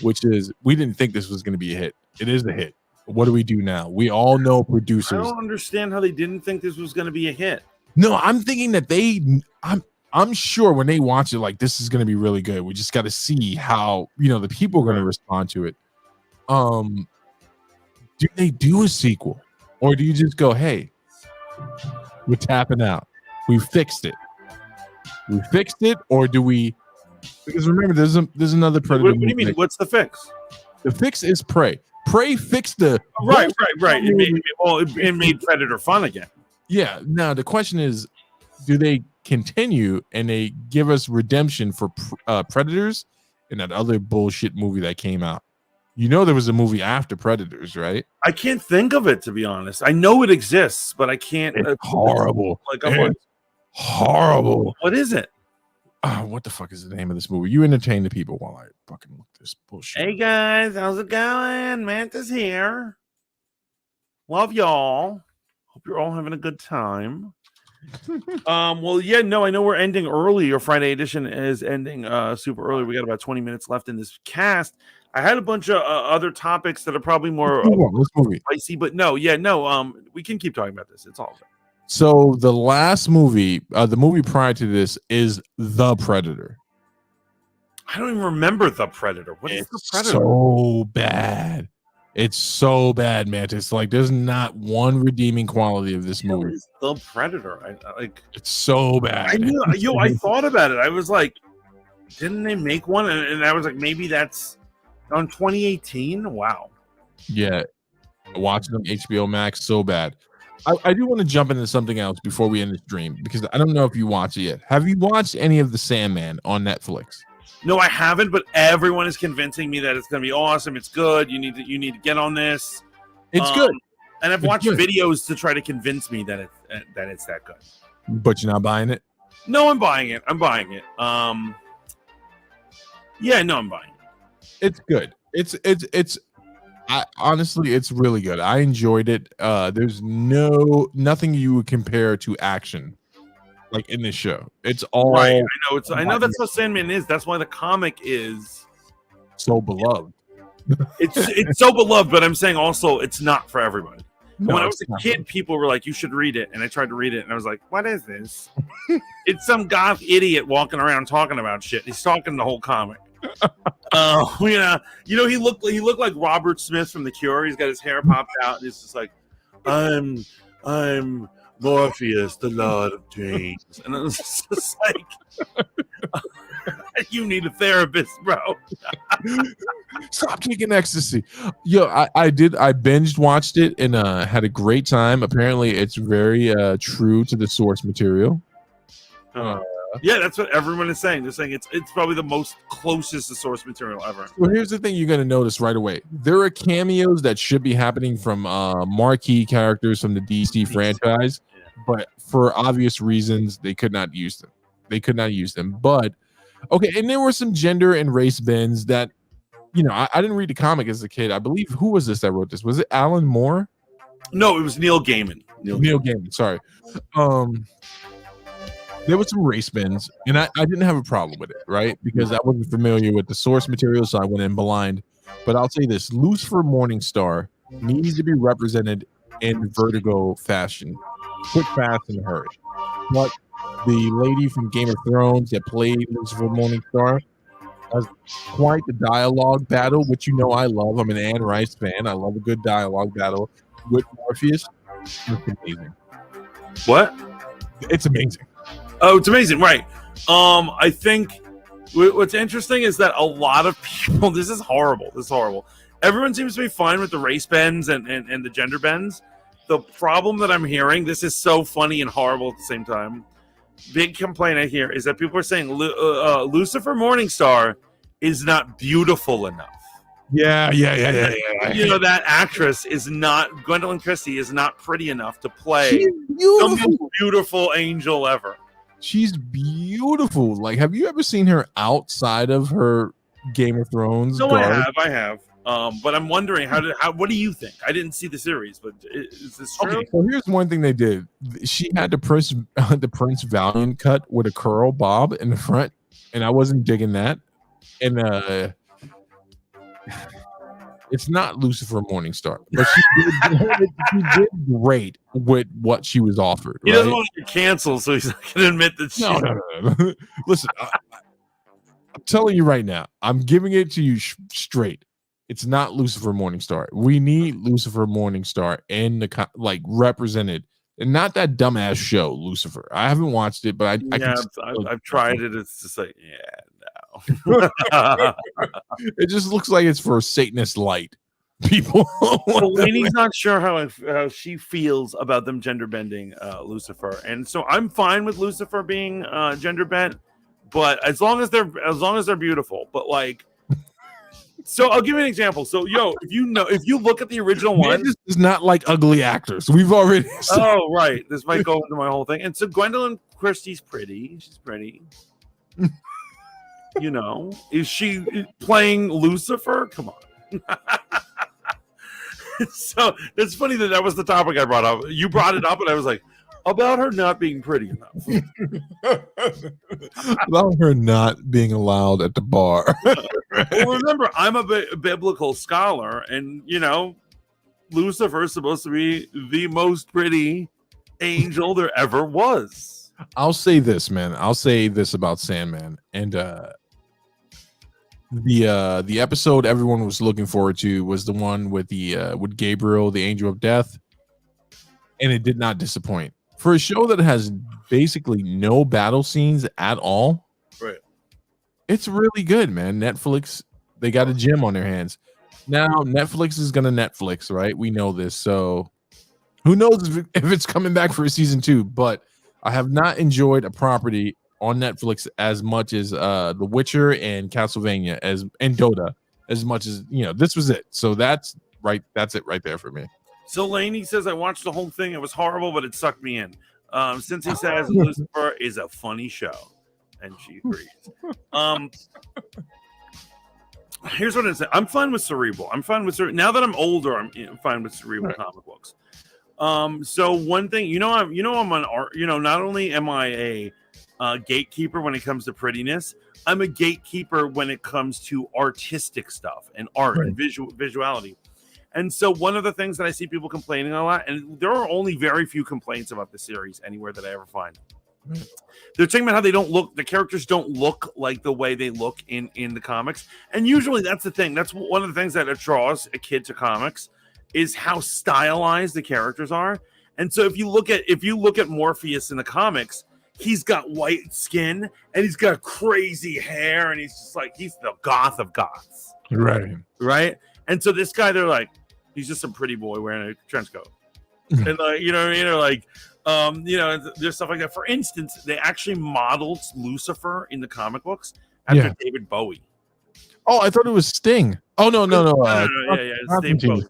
which is, we didn't think this was going to be a hit. It is a hit. What do we do now? We all know producers. I don't understand how they didn't think this was going to be a hit. No, I'm thinking that I'm sure when they watch it, like, this is going to be really good. We just got to see how, the people are going to respond to it. Do they do a sequel, or do you just go, hey, we're tapping out, we fixed it, or do we? Because remember, there's another Predator. What do you mean? What's the fix? The fix is Prey. Prey fixed the right. It made Predator fun again. Yeah. Now the question is, do they continue and they give us redemption for Predators and that other bullshit movie that came out? You know, there was a movie after Predators, right? I can't think of it, to be honest. I know it exists, but I can't. It's horrible. Horrible. What is it? What the fuck is the name of this movie? You entertain the people while I fucking look this bullshit. Hey guys, how's it going? Mantis here. Love y'all. Hope you're all having a good time. Well, yeah, no, I know we're ending early. Your Friday edition is ending super early. We got about 20 minutes left in this cast. I had a bunch of other topics that are probably more spicy, but we can keep talking about this. It's all good. So the last movie, the movie prior to this is The Predator. I don't even remember The Predator. What is The Predator? So bad. It's so bad, man. It's like there's not one redeeming quality of this movie. The Predator. It's so bad. I thought about it. I was like, didn't they make one? And I was like, maybe that's on 2018. Wow. Yeah. Watching them HBO Max, so bad. I do want to jump into something else before we end this dream, because I don't know if you watch it yet. Have you watched any of The Sandman on Netflix? No, I haven't, but everyone is convincing me that it's going to be awesome. It's good. You need to get on this. It's good. And I've watched videos to try to convince me that it's that good. But you're not buying it? No, I'm buying it. I'm buying it. I'm buying it. It's good. It's honestly, it's really good. I enjoyed it. There's nothing you would compare to action like in this show. It's all right. I know that's what Sandman is. That's why the comic is so beloved. It's so beloved, but I'm saying also it's not for everybody. No, when I was a kid, people were like, you should read it. And I tried to read it and I was like, what is this? It's some goth idiot walking around talking about shit. He's talking the whole comic. He looked like Robert Smith from The Cure. He's got his hair popped out and he's just like, I'm Morpheus, the Lord of Dreams. And it was just like, you need a therapist, bro. Stop taking ecstasy. Yo, I binged watched it and had a great time. Apparently it's very true to the source material. Yeah, that's what everyone is saying. They're saying it's probably the most closest to source material ever. Well, here's the thing you're going to notice right away. There are cameos that should be happening from marquee characters from the DC franchise, but for obvious reasons, they could not use them. But, okay, and there were some gender and race bends that, I didn't read the comic as a kid. I believe, who was this that wrote this? Was it Alan Moore? No, it was Neil Gaiman. Neil Gaiman, sorry. There was some race bends, and I didn't have a problem with it, right? Because I wasn't familiar with the source material, so I went in blind. But I'll say this, Lucifer Morningstar needs to be represented in Vertigo fashion. Quick, fast, and hurry. But the lady from Game of Thrones that played Lucifer Morningstar has quite the dialogue battle, which I love. I'm an Anne Rice fan. I love a good dialogue battle with Morpheus. It's amazing. What? It's amazing. Oh, it's amazing, right? I think what's interesting is that a lot of people. This is horrible. Everyone seems to be fine with the race bends and the gender bends. The problem that I'm hearing, this is so funny and horrible at the same time. Big complaint I hear is that people are saying Lucifer Morningstar is not beautiful enough. Yeah. That actress is not, Gwendolyn Christie is not pretty enough to play the most beautiful angel ever. She's beautiful. Like, have you ever seen her outside of her Game of Thrones? No, I have. But I'm wondering, what do you think? I didn't see the series, but is this true? Okay, so here's one thing they did. She had the Prince Valiant cut with a curl bob in the front, and I wasn't digging that. And it's not Lucifer Morningstar, but she did great with what she was offered. He doesn't want to get canceled, so he's not going to admit that. No. Listen, I'm telling you right now, I'm giving it to you straight. It's not Lucifer Morningstar. We need Lucifer Morningstar in the represented, and not that dumbass show Lucifer. I haven't watched it, but I've tried it. It's just like, no. It just looks like it's for Satanist light people. Lainey's not sure how she feels about them gender bending Lucifer, and so I'm fine with Lucifer being gender bent, but as long as they're beautiful. But like, so I'll give you an example. So if you look at the original one, this is not like ugly actors. We've already. Oh right, this might go into my whole thing. And so Gwendolyn Christie's pretty. She's pretty. Is she playing Lucifer? Come on. So it's funny that was the topic I brought up. You brought it up, and I was like, about her not being pretty enough. About her not being allowed at the bar. Well, remember, I'm a biblical scholar, and Lucifer is supposed to be the most pretty angel there ever was. I'll say this, man. I'll say this about Sandman, and the episode everyone was looking forward to was the one with with Gabriel, the angel of death, and it did not disappoint. For a show that has basically no battle scenes at all, right? It's really good, man. Netflix, they got a gem on their hands. Now Netflix is gonna Netflix, right? We know this, so who knows if it's coming back for a season 2? But I have not enjoyed a property on Netflix as much as The Witcher and Castlevania and Dota, as much as this was it. So that's it right there for me. So Lainey says, I watched the whole thing. It was horrible, but it sucked me in. Since he says Lucifer is a funny show. And she agrees. Here's what I say. I'm fine with cerebral. Now that I'm older, I'm fine with cerebral comic books. So one thing, I'm an art, not only am I a gatekeeper when it comes to prettiness, I'm a gatekeeper when it comes to artistic stuff and art and visuality. And so one of the things that I see people complaining a lot, and there are only very few complaints about the series anywhere that I ever find. They're talking about how the characters don't look like the way they look in the comics. And usually that's the thing. That's one of the things that draws a kid to comics is how stylized the characters are. And so if you look at Morpheus in the comics, he's got white skin and he's got crazy hair and he's just like, he's the goth of goths. Right. And so this guy, they're like, he's just some pretty boy wearing a trench coat. And there's stuff like that. For instance, they actually modeled Lucifer in the comic books after David Bowie. Oh, I thought it was Sting. Oh no. It's David Bowie.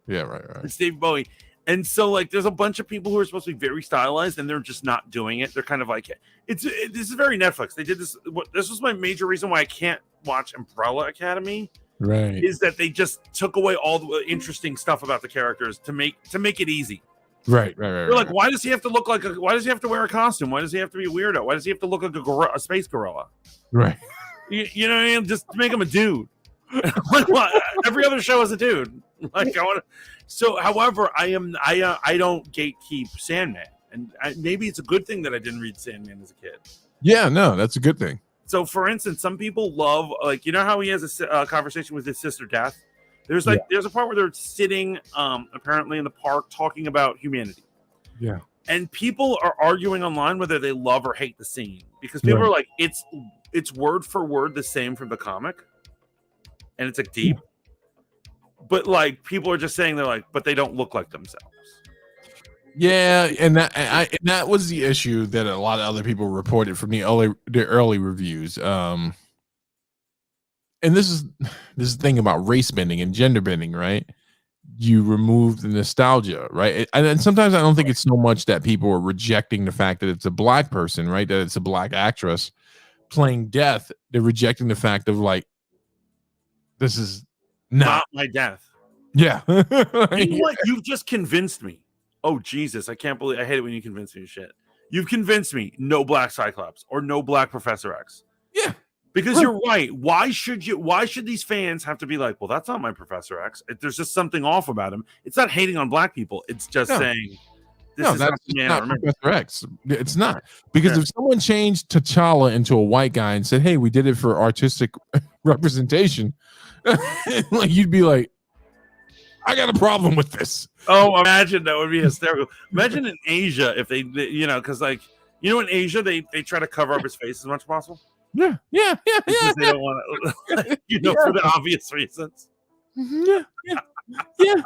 Yeah, right. It's David Bowie. And so, there's a bunch of people who are supposed to be very stylized, and they're just not doing it. They're kind of like, this is very Netflix. They did this. This was my major reason why I can't watch Umbrella Academy. Right. Is that they just took away all the interesting stuff about the characters to make it easy. Right. They're like, why does he have to look like why does he have to wear a costume? Why does he have to be a weirdo? Why does he have to look like a space gorilla? Right. You know what I mean? Just make him a dude. Every other show is a dude. However, I don't gatekeep Sandman, and maybe it's a good thing that I didn't read Sandman as a kid. Yeah, no, that's a good thing. So, for instance, some people love how he has a conversation with his sister Death. There's a part where they're sitting apparently in the park talking about humanity. Yeah. And people are arguing online whether they love or hate the scene because people are like, it's word for word the same from the comic, and it's deep. But people are just saying but they don't look like themselves. Yeah, and that was the issue that a lot of other people reported from the early reviews. And this is the thing about race bending and gender bending, right? You remove the nostalgia, right? And sometimes I don't think it's so much that people are rejecting the fact that it's a black person, right? That it's a black actress playing Death. They're rejecting the fact of this is not my Death. Yeah. You know what? You've just convinced me. Oh, Jesus. I can't believe I hate it when you convince me of shit. You've convinced me no black Cyclops or no black Professor X. Yeah. Because you're right. Why should these fans have to be like, well, that's not my Professor X. There's just something off about him. It's not hating on black people. It's just saying No, is that's not the just man I not remember. Professor X. It's not, because Yeah. if someone changed T'Challa into a white guy and said, "Hey, we did it for artistic representation," like you'd be like, "I got a problem with this." Oh, imagine that would be hysterical. Imagine in Asia if they, because like in Asia they try to cover up his face as much as possible Yeah, yeah, yeah, yeah, because they don't want to, yeah. for the obvious reasons. Yeah,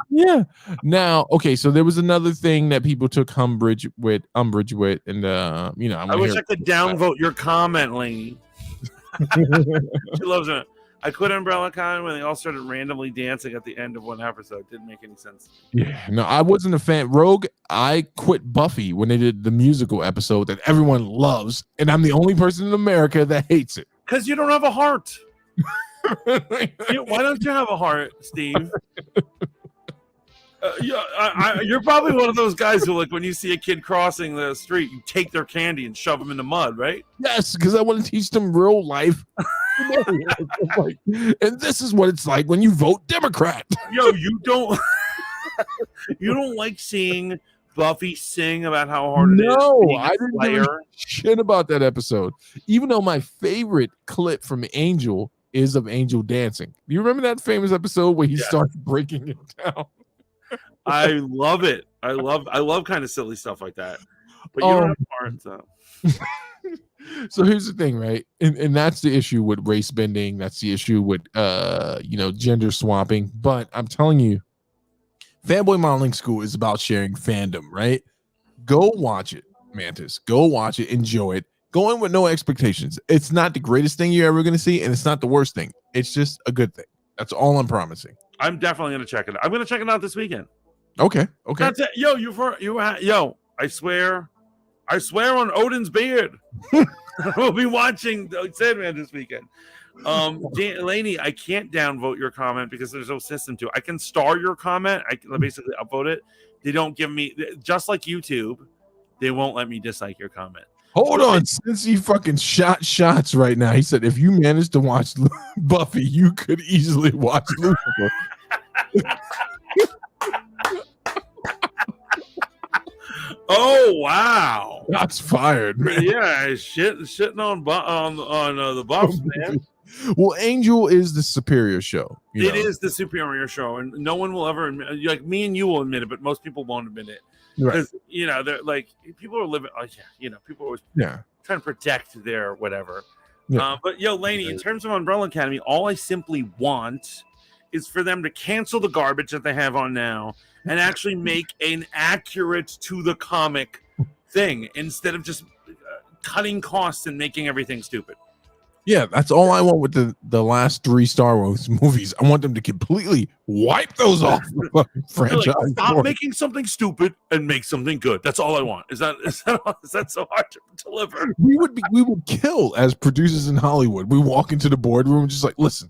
yeah. Now, okay, so there was another thing that people took umbrage with, and I I want to wish hear. I could downvote your comment, Lainey. She loves it. I quit Umbrella Con when they all started randomly dancing at the end of one episode. Didn't make any sense. Yeah, no, I wasn't a fan. Rogue, I quit Buffy when they did the musical episode that everyone loves, and I'm the only person in America that hates it. Because you don't have a heart. Why don't you have a heart, Steve? You're probably one of those guys who, like, when you see a kid crossing the street, you take their candy and shove them in the mud, right? Yes, because I want to teach them real life. And this is what it's like when you vote Democrat. Yo, you don't like seeing Buffy sing about how hard it is. No, I didn't give a shit about that episode. Even though my favorite clip from Angel is of Angel dancing. Do you remember that famous episode where he starts breaking it down? I love it. I love kind of silly stuff like that. But you don't have heart, so. So here's the thing, right? And that's the issue with race bending. That's the issue with gender swapping. But I'm telling you, Fanboy Modeling School is about sharing fandom, right? Go watch it, Mantis. Go watch it, enjoy it. Go in with no expectations. It's not the greatest thing you're ever going to see, and it's not the worst thing. It's just a good thing. That's all I'm promising. I'm definitely going to check it out. I'm going to check it out this weekend. Okay. That's it. Yo, I swear on Odin's beard. We'll be watching Sandman this weekend. Lainey, I can't downvote your comment because there's no system to it. I can star your comment. I can basically upvote it. They don't give me, just like YouTube, they won't let me dislike your comment. Hold on, since he fucking shot shots right now, he said if you managed to watch Buffy, you could easily watch Lucifer. Oh wow! Shots fired, man. Yeah, shitting on the Buffs, man. Well, Angel is the superior show. It is the superior show, and no one will ever admit. Like me and you will admit it, but most people won't admit it because they're like people are living. People are always trying to protect their whatever. Yeah. But Lainey, in terms of Umbrella Academy, all I simply want is for them to cancel the garbage that they have on now and actually make an accurate to the comic thing instead of just cutting costs and making everything stupid. Yeah, that's all I want with the last 3 Star Wars movies. I want them to completely wipe those off the franchise. Like, stop making something stupid and make something good. That's all I want. Is that so hard to deliver? We would kill as producers in Hollywood. We walk into the boardroom and just like, listen,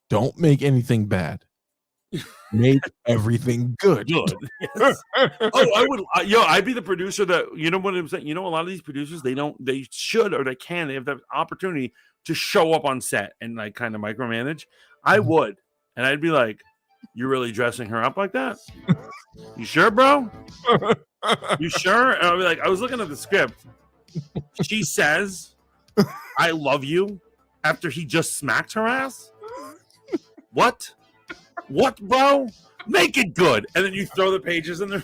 don't make anything bad. Make everything good. Yes. I would. I'd be the producer that, you know what I'm saying? A lot of these producers, they should, or they have the opportunity to show up on set and like kind of micromanage. I would. And I'd be like, you're really dressing her up like that? You sure, bro? You sure? And I'll be like, I was looking at the script. She says, I love you after he just smacked her ass? What? What, bro? Make it good. And then you throw the pages in there.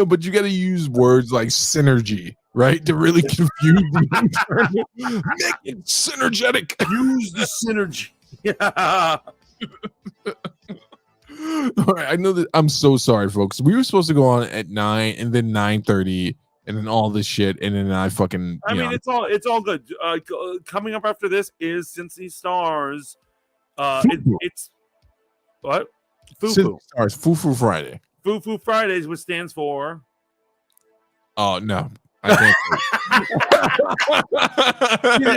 But you got to use words like synergy, right? To really confuse the Make it synergetic. Use the synergy. Yeah. All right. I know that. I'm so sorry, folks. We were supposed to go on at 9 and then 9:30 and then all this shit. And then I mean, it's all good. Coming up after this is Cincy Stars. It's what? Foo-Foo. Stars. Foo-Foo Friday. Foo-Foo Fridays, which stands for. Oh no, I can't.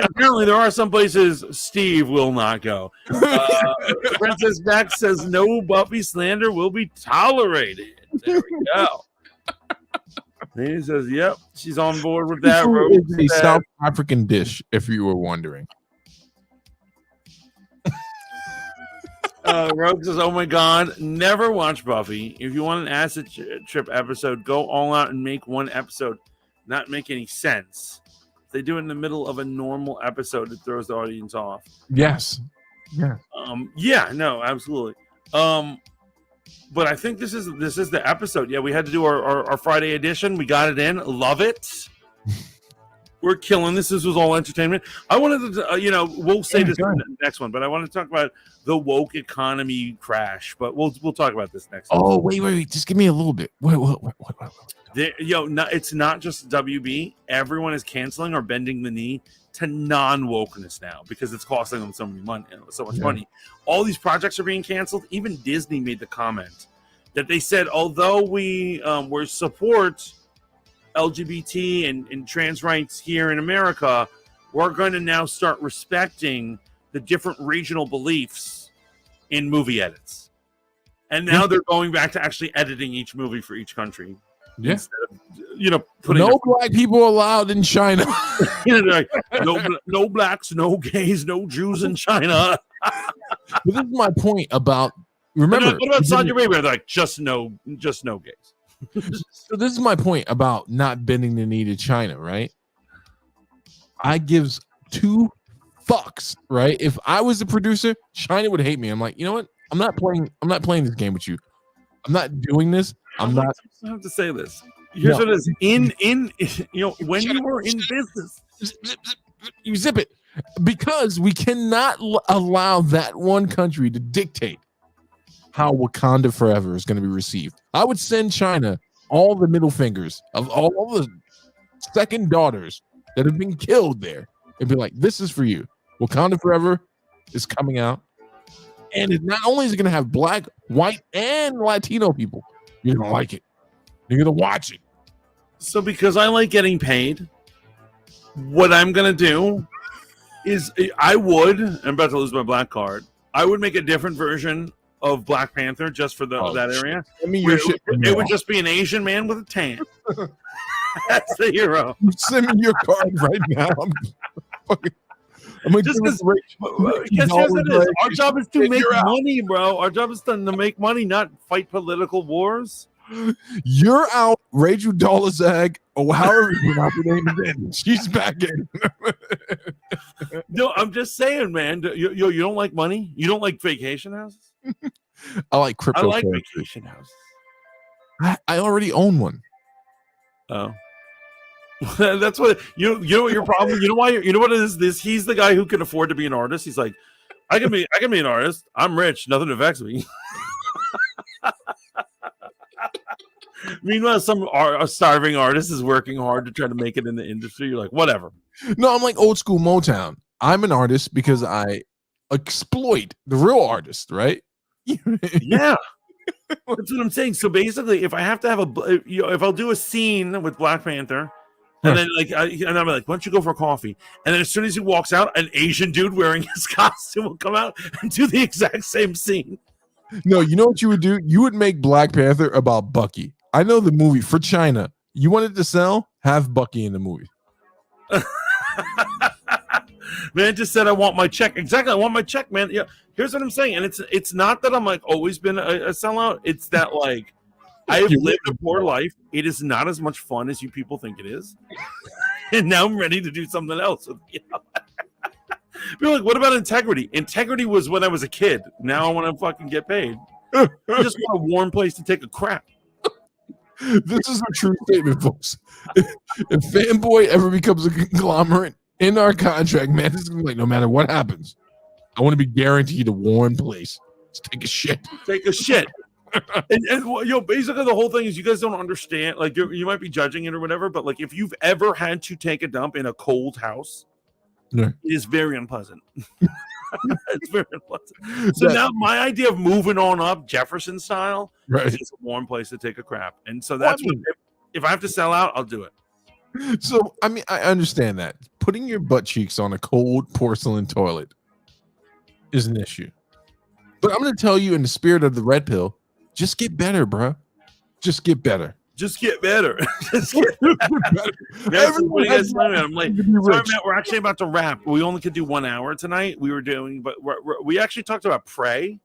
Apparently, there are some places Steve will not go. Princess Beck says no Buffy slander will be tolerated. There we go. He says, "Yep, she's on board with that." It's a South African dish, if you were wondering. Rogue says, "Oh my God, never watch Buffy. If you want an acid trip episode, go all out and make one episode not make any sense. If they do it in the middle of a normal episode, it throws the audience off." Yes. Yeah. Yeah. No. Absolutely. But I think this is the episode. Yeah, we had to do our Friday edition. We got it in. Love it. We're killing this. This was all entertainment. I wanted to, we'll say this in the next one, but I want to talk about the woke economy crash. But we'll talk about this next. Oh, wait. Just give me a little bit. Wait. It's not just WB. Everyone is canceling or bending the knee to non-wokeness now because it's costing them so much money. All these projects are being canceled. Even Disney made the comment that they said, although we support LGBT and trans rights here in America, we're going to now start respecting the different regional beliefs in movie edits. And now they're going back to actually editing each movie for each country. Yeah. Instead of, putting no black people allowed in China. No blacks, no gays, no Jews in China. But this is my point about, remember. What about Saudi Arabia? They're like, just no gays. So this is my point about not bending the knee to China, right? I gives 2 fucks, right? If I was the producer, China would hate me. I'm like, you know what? I'm not playing this game with you. I'm not doing this. I have to say this. Here's what it is. When you were in business, you zip it, because we cannot allow that one country to dictate how Wakanda Forever is going to be received. I would send China all the middle fingers of all the second daughters that have been killed there and be like, this is for you. Wakanda Forever is coming out. And it not only is it going to have black, white, and Latino people, you're going to like it. You're going to watch it. So because I like getting paid, what I'm going to do is I'm about to lose my black card. I would make a different version of Black Panther just for that area. It would just be an Asian man with a tan. That's the hero. Send me your card right now. I'm just because our job is to make money, bro. Our job is to make money, not fight political wars. You're out, Rachel Dolezal, or however you pronounce her name again. She's back in. No, I'm just saying, man. You don't like money? You don't like vacation houses? I like crypto. I like vacation houses. I already own one. Oh. That's what you know what your problem. You know why? You know what it is? This he's the guy who can afford to be an artist. He's like, I can be an artist. I'm rich. Nothing affects me. Meanwhile, some starving artist is working hard to try to make it in the industry. You're like, whatever. No, I'm like old school Motown. I'm an artist because I exploit the real artist, right? Yeah. That's what I'm saying. So basically, if I have to have if I'll do a scene with Black Panther, and then and I'm like, why don't you go for coffee? And then as soon as he walks out, an Asian dude wearing his costume will come out and do the exact same scene. No, you know what you would do? You would make Black Panther about Bucky. I know the movie for China. You wanted to sell? Have Bucky in the movie. Man just said, I want my check. Exactly. I want my check, man. Yeah. Here's what I'm saying. And it's not that I'm like always been a sellout. It's that like I have lived a poor life. It is not as much fun as you people think it is. And now I'm ready to do something else. You're like, what about integrity? Integrity was when I was a kid. Now I want to fucking get paid. I just want a warm place to take a crap. This is a true statement, folks. If Fanboy ever becomes a conglomerate in our contract, man, this is gonna be like, no matter what happens, I want to be guaranteed a warm place to take a shit. Take a shit. and basically the whole thing is you guys don't understand. Like you might be judging it or whatever, but like if you've ever had to take a dump in a cold house, it is very unpleasant. It's very unpleasant. So now my idea of moving on up Jefferson style is just a warm place to take a crap. And so that's if I have to sell out, I'll do it. So I mean, I understand that putting your butt cheeks on a cold porcelain toilet is an issue. But I'm going to tell you in the spirit of the red pill, just get better, bro. Just get better. Just get better. Just get better. I'm like, sorry, Matt, we're actually about to wrap. We only could do 1 hour tonight. We were doing, but we actually talked about Prey.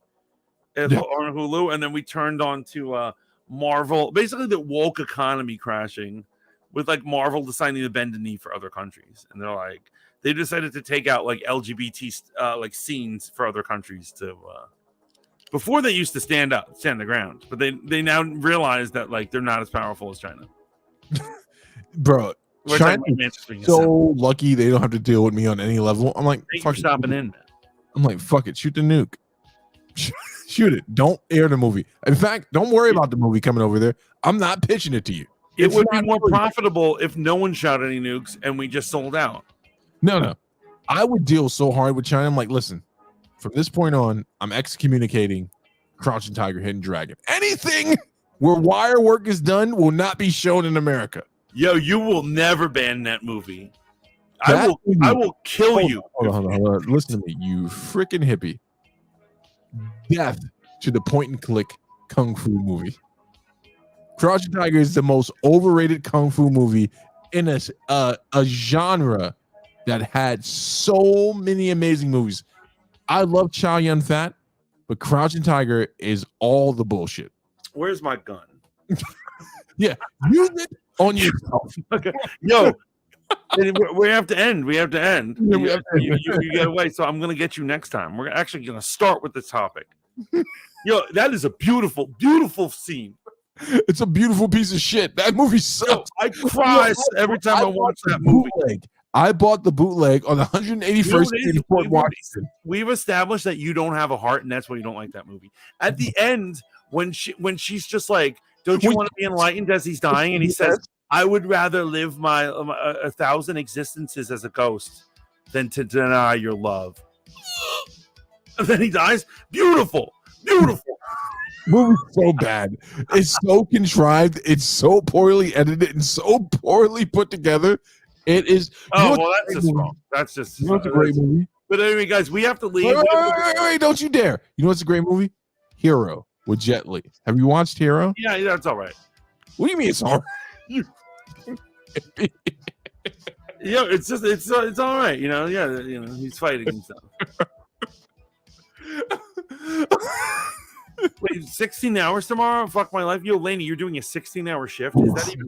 on Hulu, and then we turned on to Marvel. Basically, the woke economy crashing, with like Marvel deciding to bend the knee for other countries, and they're like they decided to take out like LGBT like scenes for other countries to. Before they used to stand the ground, but they now realize that like they're not as powerful as China. Bro, China is so lucky they don't have to deal with me on any level. I'm like, fuck stopping in. I'm like, fuck it, shoot the nuke. Shoot it. Don't air the movie. In fact, don't worry about the movie coming over there. I'm not pitching it to you. It would be more profitable if no one shot any nukes and we just sold out. No. I would deal so hard with China. I'm like, listen, from this point on, I'm excommunicating Crouching Tiger, Hidden Dragon. Anything where wire work is done will not be shown in America. Yo, you will never ban that movie. I will kill you. Hold on. Listen to me, you freaking hippie. Death to the point and click kung fu movie. Crouching Tiger is the most overrated kung fu movie in a genre that had so many amazing movies. I love Chow Yun Fat, but Crouching Tiger is all the bullshit. Where's my gun? Yeah, use it on yourself. Okay. Yo, we have to end. We have to end. You get away. So I'm going to get you next time. We're actually going to start with the topic. Yo, that is a beautiful, beautiful scene. It's a beautiful piece of shit. That movie sucks. Yo, I cry every time I watch that movie. I bought the bootleg on the 181st in Fort Washington. We've established that you don't have a heart, and that's why you don't like that movie. At the end, when she's just like, "Don't you want to be enlightened?" as he's dying, and he says, "I would rather live my 1,000 existences as a ghost than to deny your love." And then he dies. Beautiful. Movie's so bad. It's so contrived. It's so poorly edited and so poorly put together. It is. Oh, well, that's just wrong. That's just a great movie. But anyway, guys, we have to leave. Wait, don't you dare. You know what's a great movie? Hero with Jet Li. Have you watched Hero? Yeah, that's all right. What do you mean it's all right? Yeah, it's all right. You know, he's fighting himself. Wait, 16 hours tomorrow? Fuck my life. Yo, Laney, you're doing a 16-hour shift. Is that even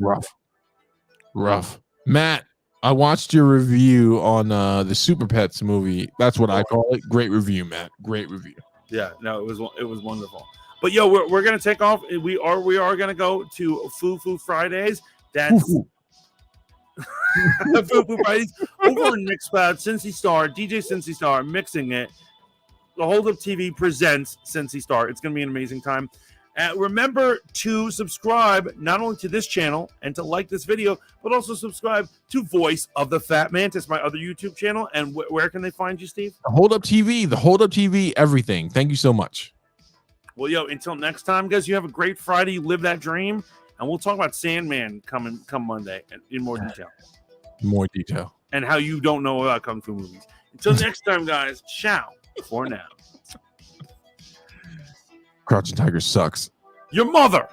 rough? Matt, I watched your review on the Super Pets movie. That's what I call it. Great review, Matt. Great review. Yeah, no, it was wonderful. But yo, we're gonna take off. We are gonna go to Foo Fridays. That's Foo Fridays over in Mixcloud. Cincy Star, DJ Cincy Star, mixing it. The Hold Up TV presents Cincy Star. It's gonna be an amazing time. Remember to subscribe not only to this channel and to like this video, but also subscribe to Voice of the Fat Mantis, my other YouTube channel. And where can they find you, Steve? The Hold Up TV, everything. Thank you so much. Well, yo, until next time, guys, you have a great Friday. You live that dream. And we'll talk about Sandman come Monday in more detail. And how you don't know about Kung Fu movies. Until next time, guys, ciao for now. Crouching Tiger sucks. Your mother.